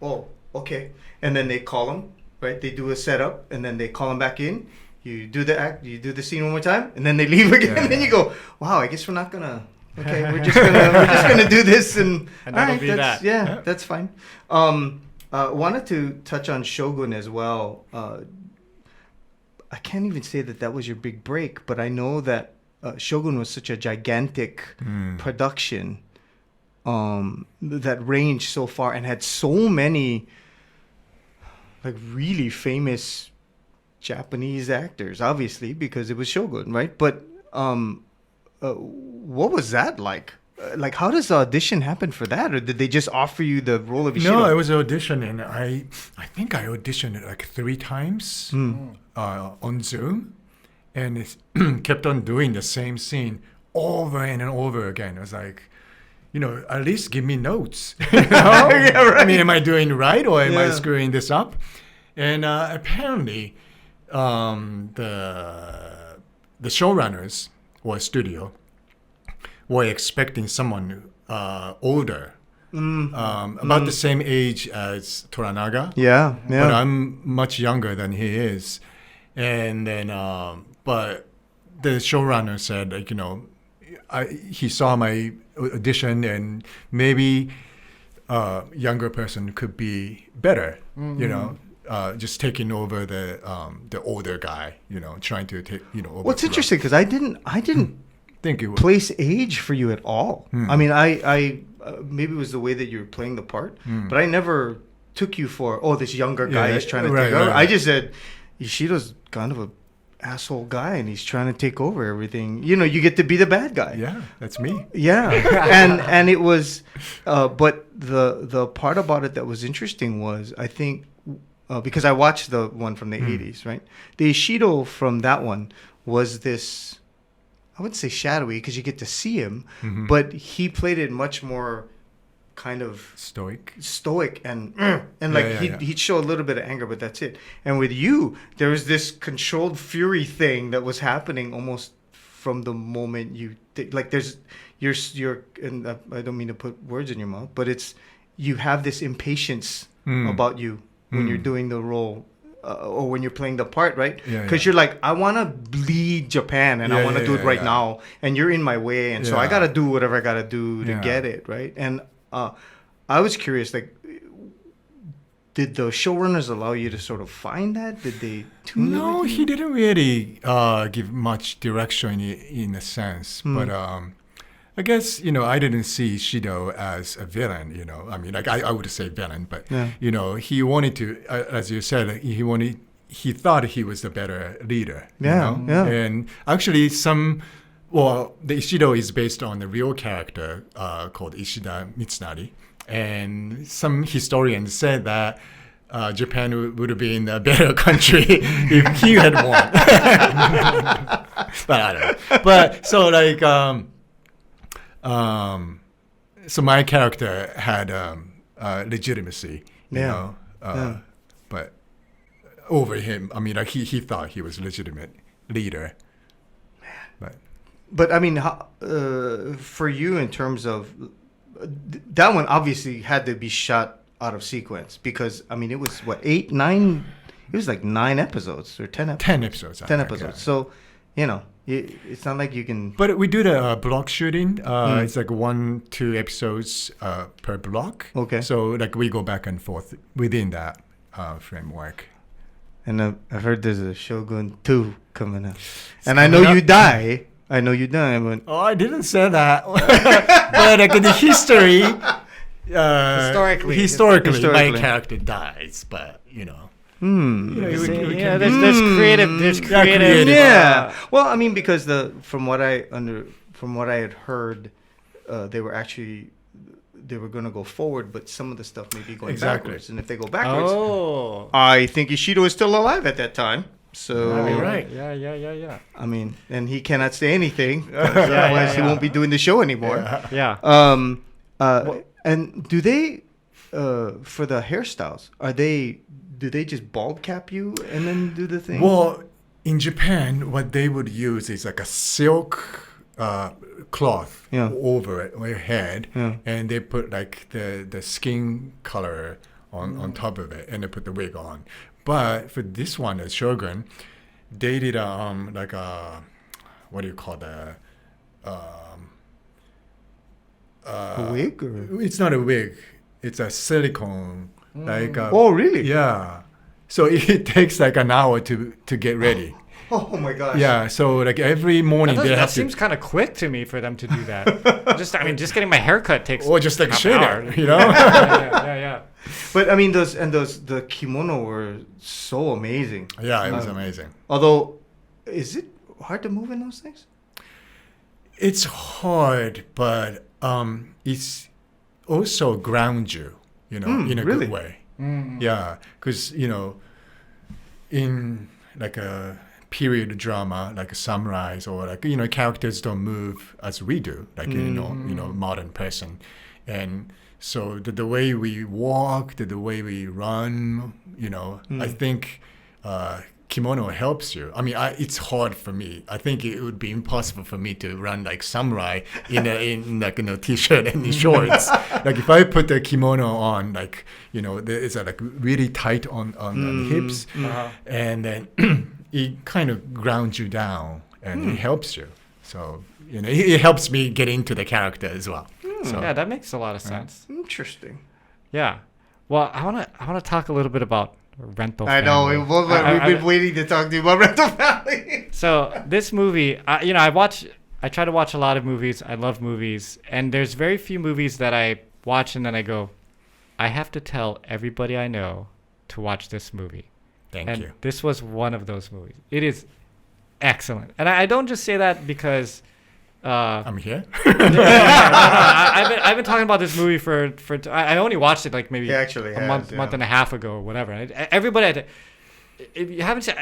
oh, okay. And then they call them, right? They do a setup, and then they call them back in. You do the act, you do the scene one more time, and then they leave again. And then you go, wow, I guess we're not gonna Okay, we're just gonna do this, and that'll be that. Yeah, that's fine. Wanted to touch on Shogun as well. I can't even say that was your big break, but I know that Shogun was such a gigantic production that ranged so far and had so many like really famous Japanese actors, obviously, because it was Shogun, right? But what was that like? Like, how does the audition happen for that? Or did they just offer you the role of Ishido? No, it was an audition, and I think I auditioned it like 3 times on Zoom, and it kept on doing the same scene over and over again. I was like, at least give me notes. Yeah, right. I mean, am I doing right or am I screwing this up? And apparently, the showrunners or studio were expecting someone older, about the same age as Toranaga. Yeah. But I'm much younger than he is. And then, but the showrunner said, like, he saw my audition and maybe a younger person could be better, just taking over the older guy, trying to take, over. What's interesting, because I didn't think it was place age for you at all. I mean, I maybe it was the way that you were playing the part, but I never took you for, this younger guy is trying to take over. Right. I just said, Ishido's kind of a asshole guy and he's trying to take over everything. You get to be the bad guy. Yeah, that's me. Yeah. and it was, but the part about it that was interesting was, I think, because I watched the one from the 80s, right? The Ishido from that one was this, I wouldn't say shadowy because you get to see him, but he played it much more kind of stoic and he'd show a little bit of anger, but that's it. And with you, there was this controlled fury thing that was happening almost from the moment you there's you're and I don't mean to put words in your mouth, but you have this impatience about you when you're doing the role. Or when you're playing the part, right? Because you're like, I want to lead Japan and I want to do it right now, and you're in my way, and so I got to do whatever I got to do to get it, right? And I was curious, like, did the showrunners allow you to sort of find that? Did they tune it? No, he didn't really give much direction in a sense, but I guess, I didn't see Shido as a villain, I mean, like, I would say villain, but, he wanted to, as you said, he thought he was the better leader, Yeah. And actually the Ishido is based on a real character called Ishida Mitsunari, and some historians said that Japan would have been a better country if he had won. But I don't know. But, so, like, so my character had legitimacy, but over him, I mean, like he thought he was a legitimate leader. But I mean, for you, in terms of that one, obviously had to be shot out of sequence because I mean, it was what 8, 9. It was like 9 episodes or 10 episodes. 10 episodes. 10 episodes. So, it's not like you can. But we do the block shooting. It's like 1-2 episodes per block. Okay. So like we go back and forth within that framework. And I've heard there's a Shogun 2 coming up. And I know you die. But I didn't say that. But like in the history, historically, my character dies. But there's creative. Yeah. Well, I mean, because from what I had heard, they were going to go forward, but some of the stuff may be going backwards. And if they go backwards, I think Ishido is still alive at that time. So right. Yeah. I mean, and he cannot say anything, otherwise he won't be doing the show anymore. Yeah. And do they, for the hairstyles, do they just bald cap you and then do the thing? Well, in Japan, what they would use is like a silk cloth over it, on your head, and they put like the skin color on top of it, and they put the wig on. But for this one, the Shogun, they did like a, what do you call that? A wig? Or? It's not a wig. It's a silicone. Oh, really? Yeah. So it takes like an hour to get ready. Oh my gosh. Yeah. So like every morning they that have seems to. kind of quick to me for them to do that. just getting my haircut takes. Or just like half shave an hour. it, you know. yeah. But I mean, the kimono were so amazing. Yeah, it was amazing. Although, is it hard to move in those things? It's hard, but it's also ground you, in a really? good way. Yeah, because in like a period drama, like a samurais or like characters don't move as we do, like modern person, and so the way we walk, the way we run, I think kimono helps you. I mean, it's hard for me. I think it would be impossible for me to run like samurai in like t-shirt and shorts. Like if I put the kimono on, like it's like really tight on the hips, and then it kind of grounds you down and it helps you. So it helps me get into the character as well. So, yeah, that makes a lot of sense. Interesting. Yeah. Well, I wanna talk a little bit about Rental I Family. know. We've been waiting to talk to you about Rental Family. So this movie, I try to watch a lot of movies. I love movies, and there's very few movies that I watch and then I go, I have to tell everybody I know to watch this movie. Thank you. This was one of those movies. It is excellent, and I don't just say that because. I'm here. I've been talking about this movie for I only watched it like maybe a month and a half ago or whatever. Everybody, if you haven't seen,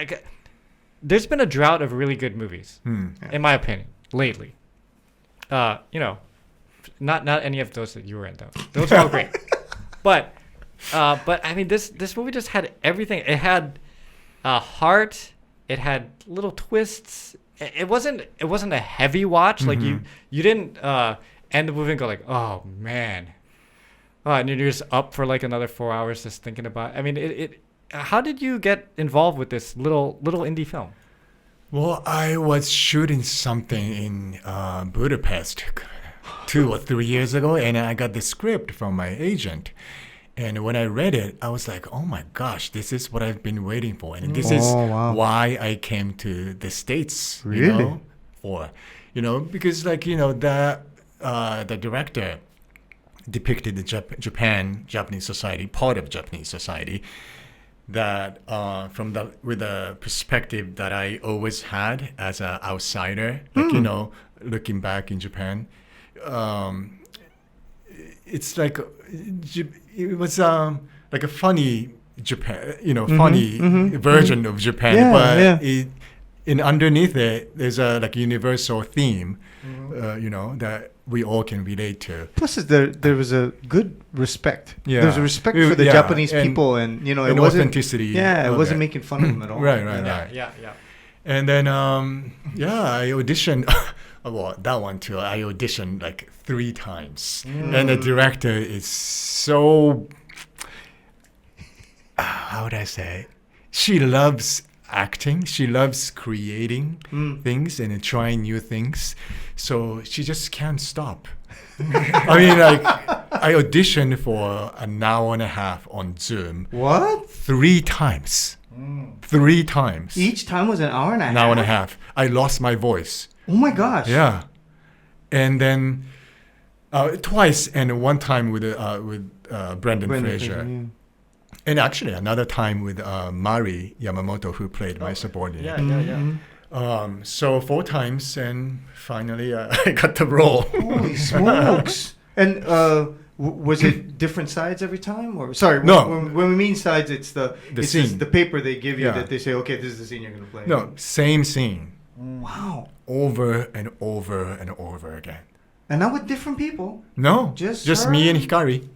there's been a drought of really good movies, in my opinion, lately. Not any of those that you were in though. Those are all great, but I mean this movie just had everything. It had heart. It had little twists. It wasn't a heavy watch. Like you didn't end the movie and go like, oh man, and you're just up for like another 4 hours just thinking about. I mean, how did you get involved with this little indie film? Well, I was shooting something in Budapest 2 or 3 years ago, and I got the script from my agent. And when I read it, I was like, oh my gosh, this is what I've been waiting for. And this is why I came to the States, really? Because the director depicted the Japanese society, part of Japanese society, that with the perspective that I always had as an outsider, looking back in Japan. It's like it was like a funny Japan, funny version of Japan, but underneath it, there's a like universal theme, that we all can relate to. Plus, there was a good respect. Yeah, there's a respect for the Japanese people, and it wasn't authenticity. Yeah, it wasn't making fun of them at all. Right. Yeah. And then I auditioned. Well, that one too. I auditioned like 3 times, and the director is so. How would I say? She loves acting. She loves creating things and trying new things. So she just can't stop. I mean, like I auditioned for an hour and a half on Zoom. What? 3 times. 3 times. Each time was an hour and a half. An hour and a half. I lost my voice. Oh my gosh. Yeah, and then twice, and one time with Brendan Fraser. Yeah. And actually another time with Mari Yamamoto, who played my subordinate. Yeah. So 4 times, and finally I got the role. Holy smokes! And was it different sides every time, or sorry? No. When we mean sides, it's the scene. just the paper they give you that they say, okay, this is the scene you're going to play. No, same scene. Wow. Over and over and over again. And not with different people. No, just me and Hikari.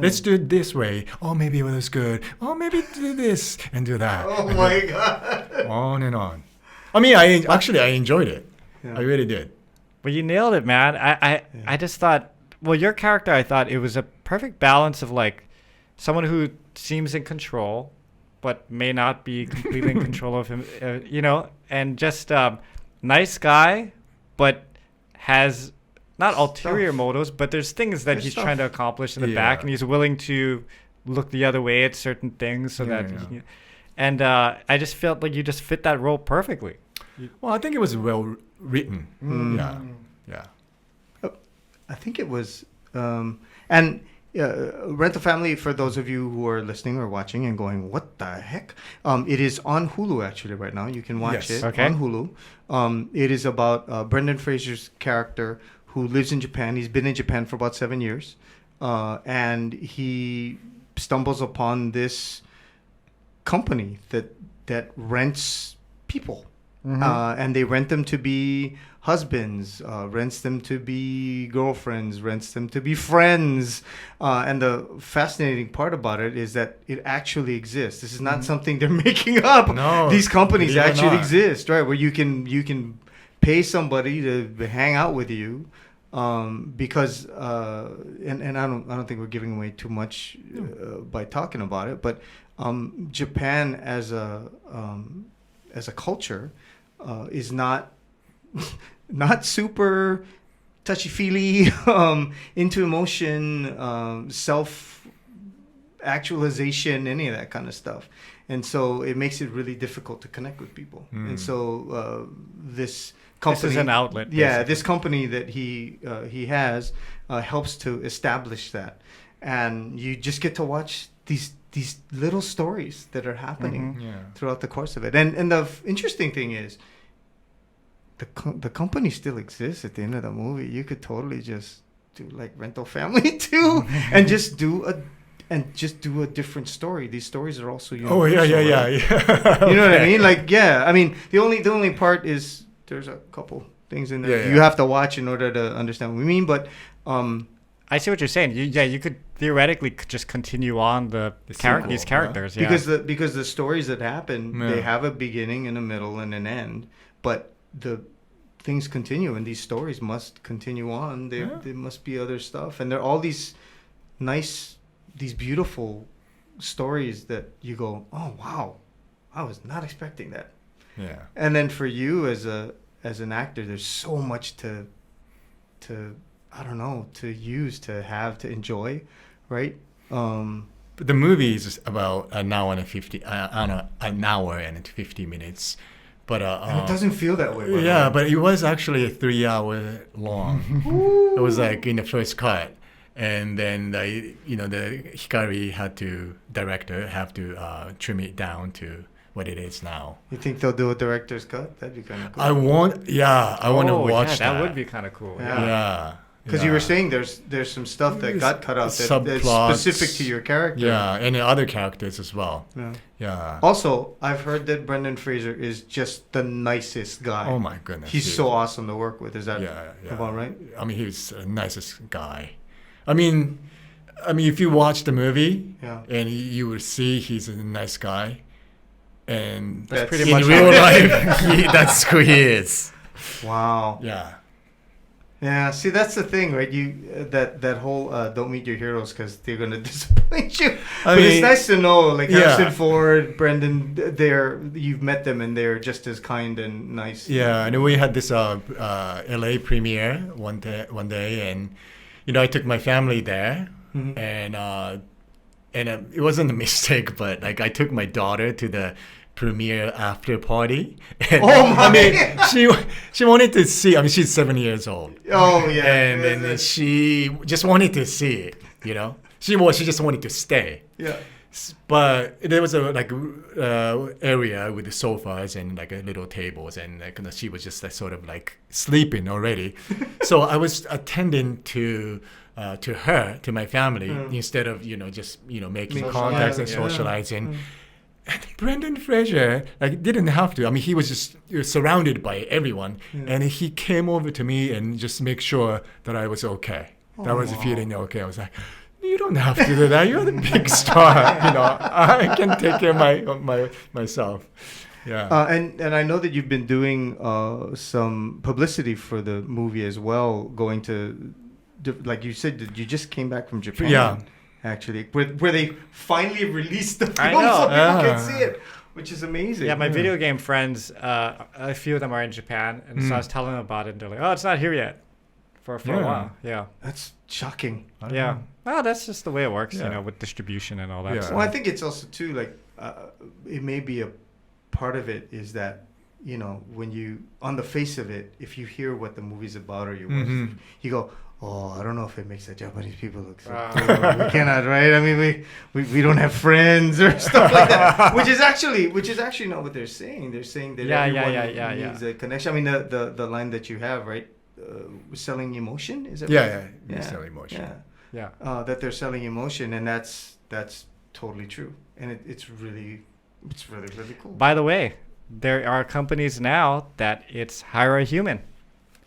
Let's do it this way. Oh, maybe it was good. Oh, maybe do this and do that. Oh my God. On and on. I mean, I enjoyed it. Yeah. I really did. Well, you nailed it, man. I just thought, well, your character, I thought it was a perfect balance of like someone who seems in control, but may not be completely in control of him, and just nice guy, but has not ulterior motives, but there's things that he's trying to accomplish in the back, and he's willing to look the other way at certain things so that. And I just felt like you just fit that role perfectly. Well, I think it was well written. Yeah. I think it was, and Rental Family, for those of you who are listening or watching and going, what the heck? It is on Hulu actually right now. You can watch it on Hulu. It is about Brendan Fraser's character who lives in Japan. He's been in Japan for about 7 years. And he stumbles upon this company that rents people. And they rent them to be husbands, rents them to be girlfriends, rents them to be friends. And the fascinating part about it is that it actually exists. This is not something they're making up. No, these companies actually exist, right? Where you can pay somebody to hang out with you, because and I don't think we're giving away too much by talking about it, but Japan as a culture is not super touchy-feely, into emotion, self-actualization, any of that kind of stuff. And so it makes it really difficult to connect with people. And so this company... This is an outlet. Yeah, this company that he has helps to establish that. And you just get to watch these little stories that are happening throughout the course of it. And the interesting thing is, the company still exists at the end of the movie. You could totally just do like Rental Family too, and just do a different story. These stories are also universal. Oh yeah. You know what I mean? Like I mean the only part is there's a couple things in there you have to watch in order to understand what we mean. But I see what you're saying. You could theoretically just continue on these characters. Yeah. Because the stories that happen, they have a beginning and a middle and an end, but the things continue, and these stories must continue on. There must be other stuff, and there are all these nice, these beautiful stories that you go, oh wow, I was not expecting that. Yeah. And then for you as an actor, there's so much to I don't know, to use, to have, to enjoy, right? The movie is about an hour and 50 minutes, but and it doesn't feel that way. Yeah, but it was actually 3 hours long. It was like in the first cut, and then the director have to trim it down to what it is now. You think they'll do a director's cut? That'd be kind of cool. I want to watch that. That would be kind of cool. Yeah. Because you were saying there's some stuff that got cut out that's specific to your character. Yeah, and the other characters as well. Yeah. Also, I've heard that Brendan Fraser is just the nicest guy. Oh my goodness. He's so awesome to work with. Is that about right? I mean, he's the nicest guy. I mean, if you watch the movie, and you will see he's a nice guy, and that's pretty much in real life, that's who he is. Wow. Yeah. Yeah, see, that's the thing, right? You that whole don't meet your heroes because they're gonna disappoint you. But it's nice to know, like Harrison Ford, Brendan, you've met them and they're just as kind and nice. Yeah, and we had this LA premiere one day, and I took my family there, and it wasn't a mistake, but like I took my daughter to the premiere after party. And, she wanted to see. I mean, she's 7 years old. Oh yeah. And she just wanted to see it. She just wanted to stay. Yeah. But there was a area with the sofas and like little tables, and she was just sort of like sleeping already. So I was attending to her, to my family, instead of just making contacts and socializing. And Brendan Fraser didn't have to. I mean, he was just surrounded by everyone, and he came over to me and just make sure that I was okay. That I was feeling okay. I was like, you don't have to do that. You're the big star. I can take care of myself. Yeah. And I know that you've been doing some publicity for the movie as well. Going to, like you said, you just came back from Japan. Yeah. Actually, where they finally released the film so people can see it, which is amazing. Yeah, my video game friends, a few of them are in Japan, and so I was telling them about it, and they're like, "Oh, it's not here yet." for a while. Yeah. That's shocking. Yeah. Well, that's just the way it works, Yeah. with distribution and all that Yeah. stuff. Well, I think it's also too like it may be a part of it is that when you on the face of it, if you hear what the movie's about or you watch, you go, oh, I don't know if it makes the Japanese people look so cool. We cannot, right? I mean, we don't have friends or stuff like that, which is actually not what they're saying. They're saying that everyone needs a connection. I mean, the line that you have, right? Selling emotion, is it? Yeah. Selling emotion. Yeah. That they're selling emotion, and that's totally true, and it's really cool. By the way, there are companies now that it's hire a human.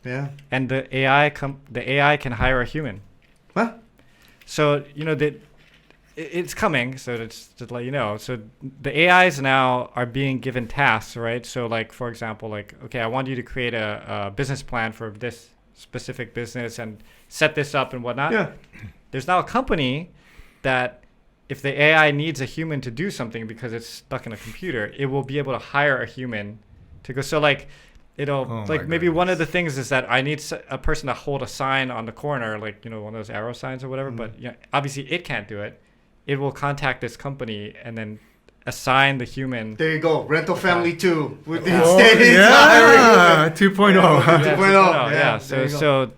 Yeah. And the AI can hire a human. Huh? So it's coming. So it's just let you know. So the AIs now are being given tasks, right? So like for example, like okay, I want you to create a business plan for this specific business and set this up and whatnot. Yeah. There's now a company that if the AI needs a human to do something because it's stuck in a computer, it will be able to hire a human to go. So like. It'll maybe one of the things is that I need a person to hold a sign on the corner, like one of those arrow signs or whatever. But obviously it can't do it. It will contact this company and then assign the human. There you go, Rental Family 2 with the 2.0. 2.0. Yeah. So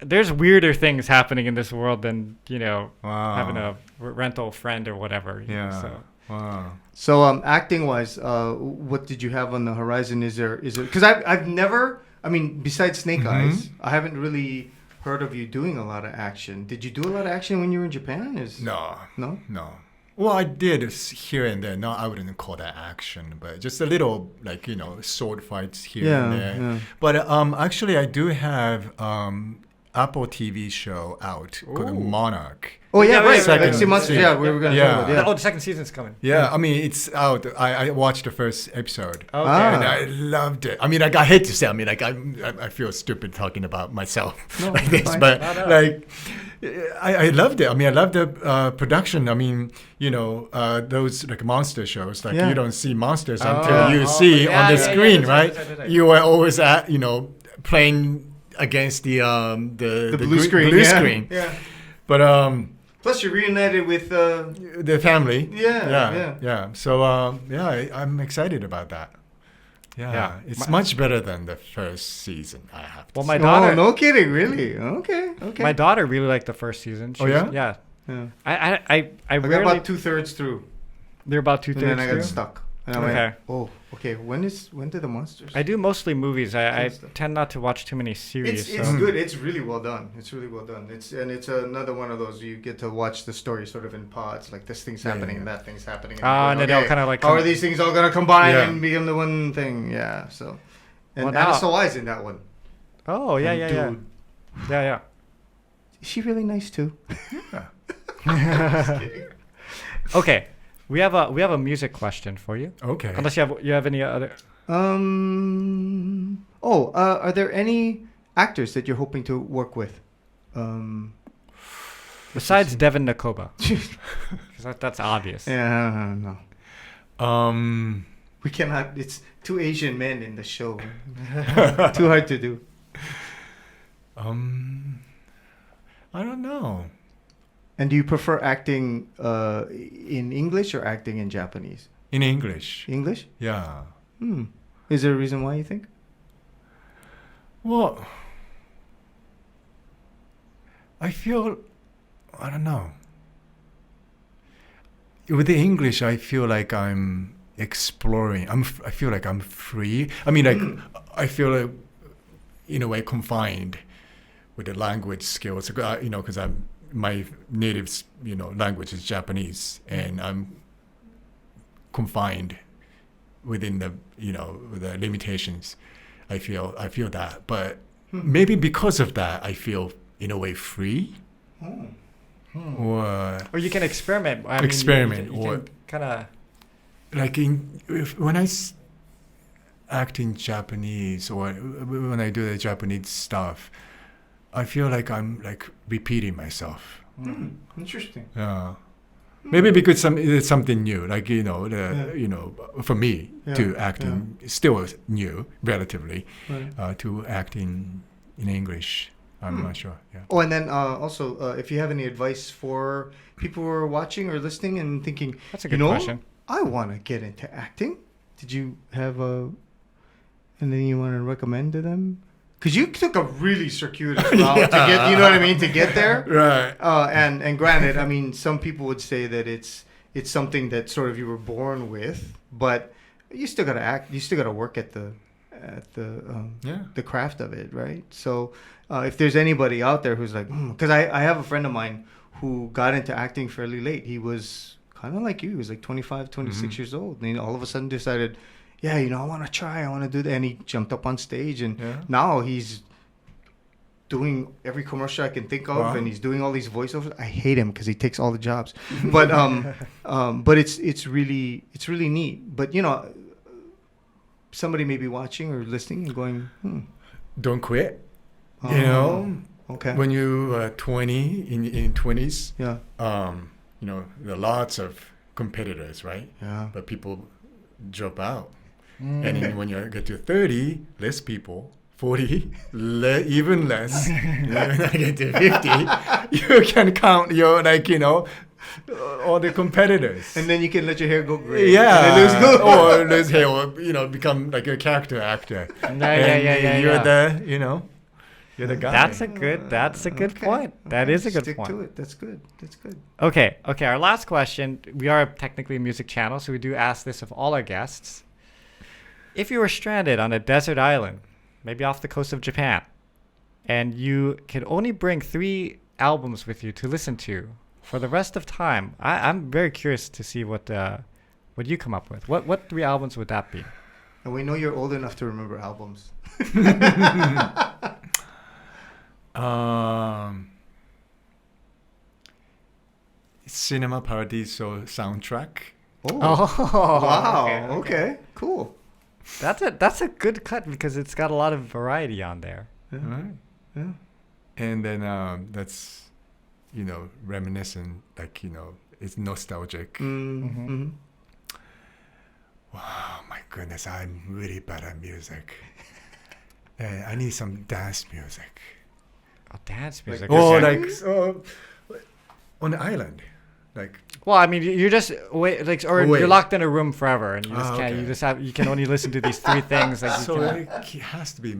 there's weirder things happening in this world than having a rental friend or whatever. Yeah. So. Wow. So acting wise, what did you have on the horizon? Is there because I've never, I mean, besides Snake Eyes, I haven't really heard of you doing a lot of action. Did you do a lot of action when you were in Japan? No. Well, I did here and there. No, I wouldn't call that action, but just a little like sword fights here and there. Yeah. But actually, I do have Apple TV show out called Monarch. Oh yeah, right. Second we were going to talk about it. Oh, the second season's coming. Yeah, I mean it's out. I watched the first episode. Okay. And I loved it. I mean, like I hate to say, I mean, like I feel stupid talking about myself like this, fine. but like I loved it. I mean, I loved the production. I mean, those like monster shows, like you don't see monsters until you see on the screen, right? You are always at playing against the blue screen. screen. Yeah. But plus, you're reunited with the family. Yeah. So I'm excited about that. Yeah. It's much better than the first season. I have to. Well, my say. daughter. No kidding, really? Okay. My daughter really liked the first season. Yeah. I got about 2/3 through. They're about 2/3 And then I got through? stuck. And I Okay. went, oh, okay. When did the monsters? I do mostly movies. I tend not to watch too many series. It's good. It's really well done. It's another one of those you get to watch the story sort of in pods. Like this thing's happening and that thing's happening. And then they'll kind of like. How are these things all gonna combine and become the one thing? Yeah. So, and Anna Sawai's in that one. Oh yeah. Dude. Yeah. Is she really nice too? Just kidding. Okay. We have a music question for you. Okay. Unless you have any other. Are there any actors that you're hoping to work with? Besides Devon Nekoba. Because that's obvious. Yeah, no. We cannot. It's 2 Asian men in the show. Too hard to do. I don't know. And do you prefer acting in English or acting in Japanese? In English. English? Yeah. Is there a reason why you think? Well, I don't know. With the English, I feel like I'm exploring. I feel like I'm free. I mean, like I feel like, in a way, confined with the language skills. Because my native, language is Japanese, and I'm confined within the, the limitations. I feel that, but maybe because of that, I feel in a way free. Or you can experiment. Experiment, you can kind of like when I act in Japanese or when I do the Japanese stuff, I feel like I'm like repeating myself. Interesting. Yeah. Maybe because it's something new, like for me to acting still new relatively, to acting in English. I'm not sure. Yeah. Oh, and then also, if you have any advice for people who are watching or listening and thinking, That's a good question. I want to get into acting. Did you have anything you want to recommend to them? Because you took a really circuitous route to get, you know what I mean, to get there. Right. And granted, I mean, some people would say that it's something that sort of you were born with, but you still got to act. You still got to work at the craft of it, right? So if there's anybody out there who's like, because I have a friend of mine who got into acting fairly late. He was kind of like you. He was like 25, 26 years old. And all of a sudden decided, yeah, I want to try. I want to do that. And he jumped up on stage. And now he's doing every commercial I can think of. And he's doing all these voiceovers. I hate him because he takes all the jobs. But but it's really neat. But, somebody may be watching or listening and going, Don't quit. Okay. When you are 20, in 20s, Yeah. there are lots of competitors, right? Yeah. But people drop out. And then when you get to 30, less people. 40, even less. When I get to 50, you can count all the competitors. And then you can let your hair go gray. Yeah. And Or lose hair, or, become like a character actor. Yeah. You're the guy. That's a good point. That is a good Stick point. to it. That's good. Okay. Our last question. We are technically a music channel, so we do ask this of all our guests. If you were stranded on a desert island, maybe off the coast of Japan, and you could only bring 3 albums with you to listen to for the rest of time, I'm very curious to see what you come up with. What 3 albums would that be? And we know you're old enough to remember albums. Cinema Paradiso soundtrack. Oh, wow. Okay. Cool. That's a good cut because it's got a lot of variety on there. Yeah. Right. Yeah. And then that's, reminiscent, it's nostalgic. Mm-hmm. Wow, my goodness, I'm really bad at music. I need some dance music. Oh, dance music. On the island, Well, I mean, you're just you're locked in a room forever, and you just can't. Okay. You can only listen to these 3 things. It has to be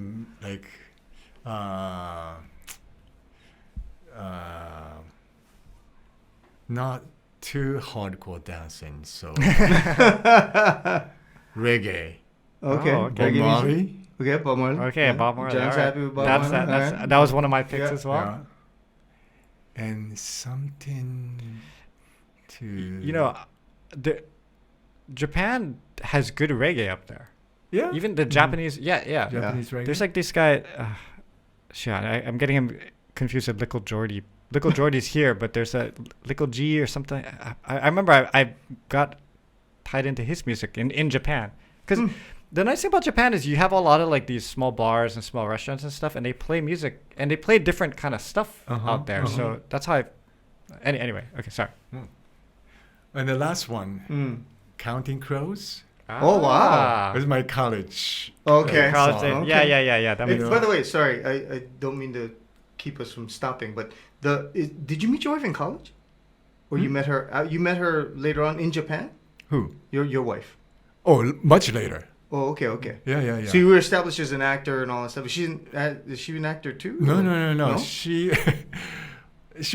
not too hardcore dancing, so reggae. Okay. Bob Marley. Okay, Bob Marley. Okay, Bob Marley. John's happy with Bob Marley. That was one of my picks as well. Yeah. And something to... Japan has good reggae up there. Yeah. Even the Japanese... Yeah. Japanese reggae. There's this guy... I'm getting him confused with Lickle Jordy. Lickle Jordy's here, but there's a Lickle G or something. I remember I got tied into his music in Japan. Because the nice thing about Japan is you have a lot of these small bars and small restaurants and stuff, and they play music, and they play different kind of stuff out there. So that's how anyway, okay, sorry. And the last one, Counting Crows. Oh, wow. It was my college. Okay. College, yeah. That makes By the way, sorry, I don't mean to keep us from stopping, but did you meet your wife in college? Or you met her? You met her later on in Japan? Who? Your wife. Oh, much later. Oh, okay. Yeah. So you were established as an actor and all that stuff. Is she an actor too? No. She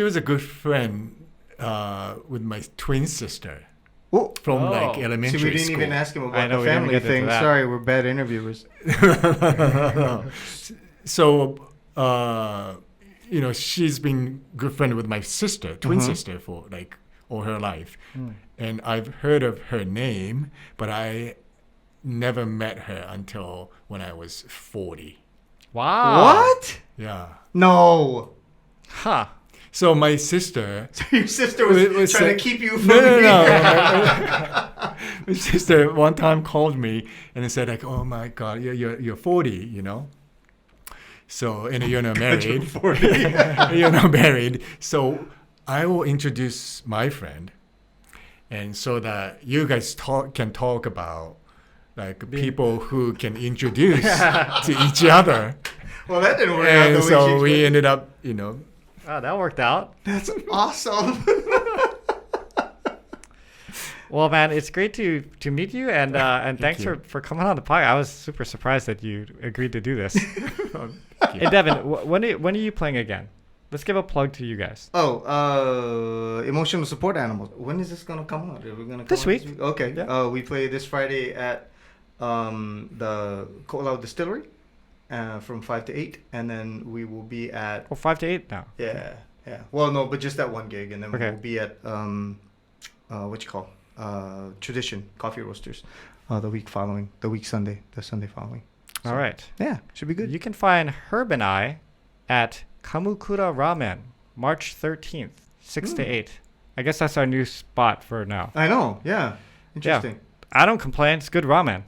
was a good friend with my twin sister from elementary we didn't school. even ask him about the family thing. Sorry, we're bad interviewers. So, she's been good friend with my sister, twin sister, for all her life. And I've heard of her name, but I never met her until when I was 40. Wow. What? Yeah. No. Huh. So my sister... Your sister was trying to keep you from No. My sister one time called me and said, oh my God, you're 40, So, and you're not married. You're 40. You're not married. So I will introduce my friend. And so that you guys can talk about people who can introduce to each other. Well, that didn't work out. And the way so she we expected. ended up, you know. Oh, that worked out. That's awesome. Well, man, it's great to meet you, and thanks you. for coming on the podcast. I was super surprised that you agreed to do this. Thank you. Hey, Devon, when are you playing again? Let's give a plug to you guys. Emotional support animals. When is this gonna come out? Are we gonna come This out week. Okay. Yeah. We play this Friday at the Ko'olau Distillery from 5 to 8, and then we will be at 5 to 8 now. yeah. Well, no, but just that one gig, and then Okay. we'll be at what you call Tradition Coffee Roasters the Sunday following. So, All right. Yeah, should be good. You can find Herb and I at Kamukura Ramen, March 13th, 6 to 8. I guess that's our new spot for now. I know. Yeah. Interesting. I don't complain. It's good ramen.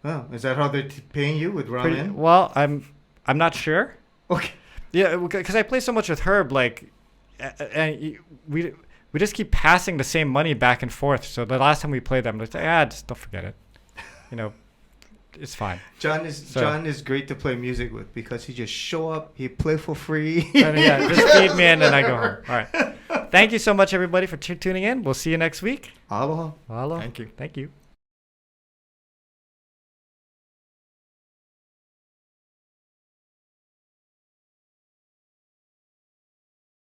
Oh, is that how they're paying you with ramen? Well, I'm not sure. Okay. Yeah, because I play so much with Herb, like, and we just keep passing the same money back and forth. So the last time we played them, like, just don't forget it. You know, it's fine. John is great to play music with because he just show up, he play for free. And yeah, just feed me and then I go home. All right. Thank you so much, everybody, for tuning in. We'll see you next week. Aloha. Aloha. Thank you. Thank you.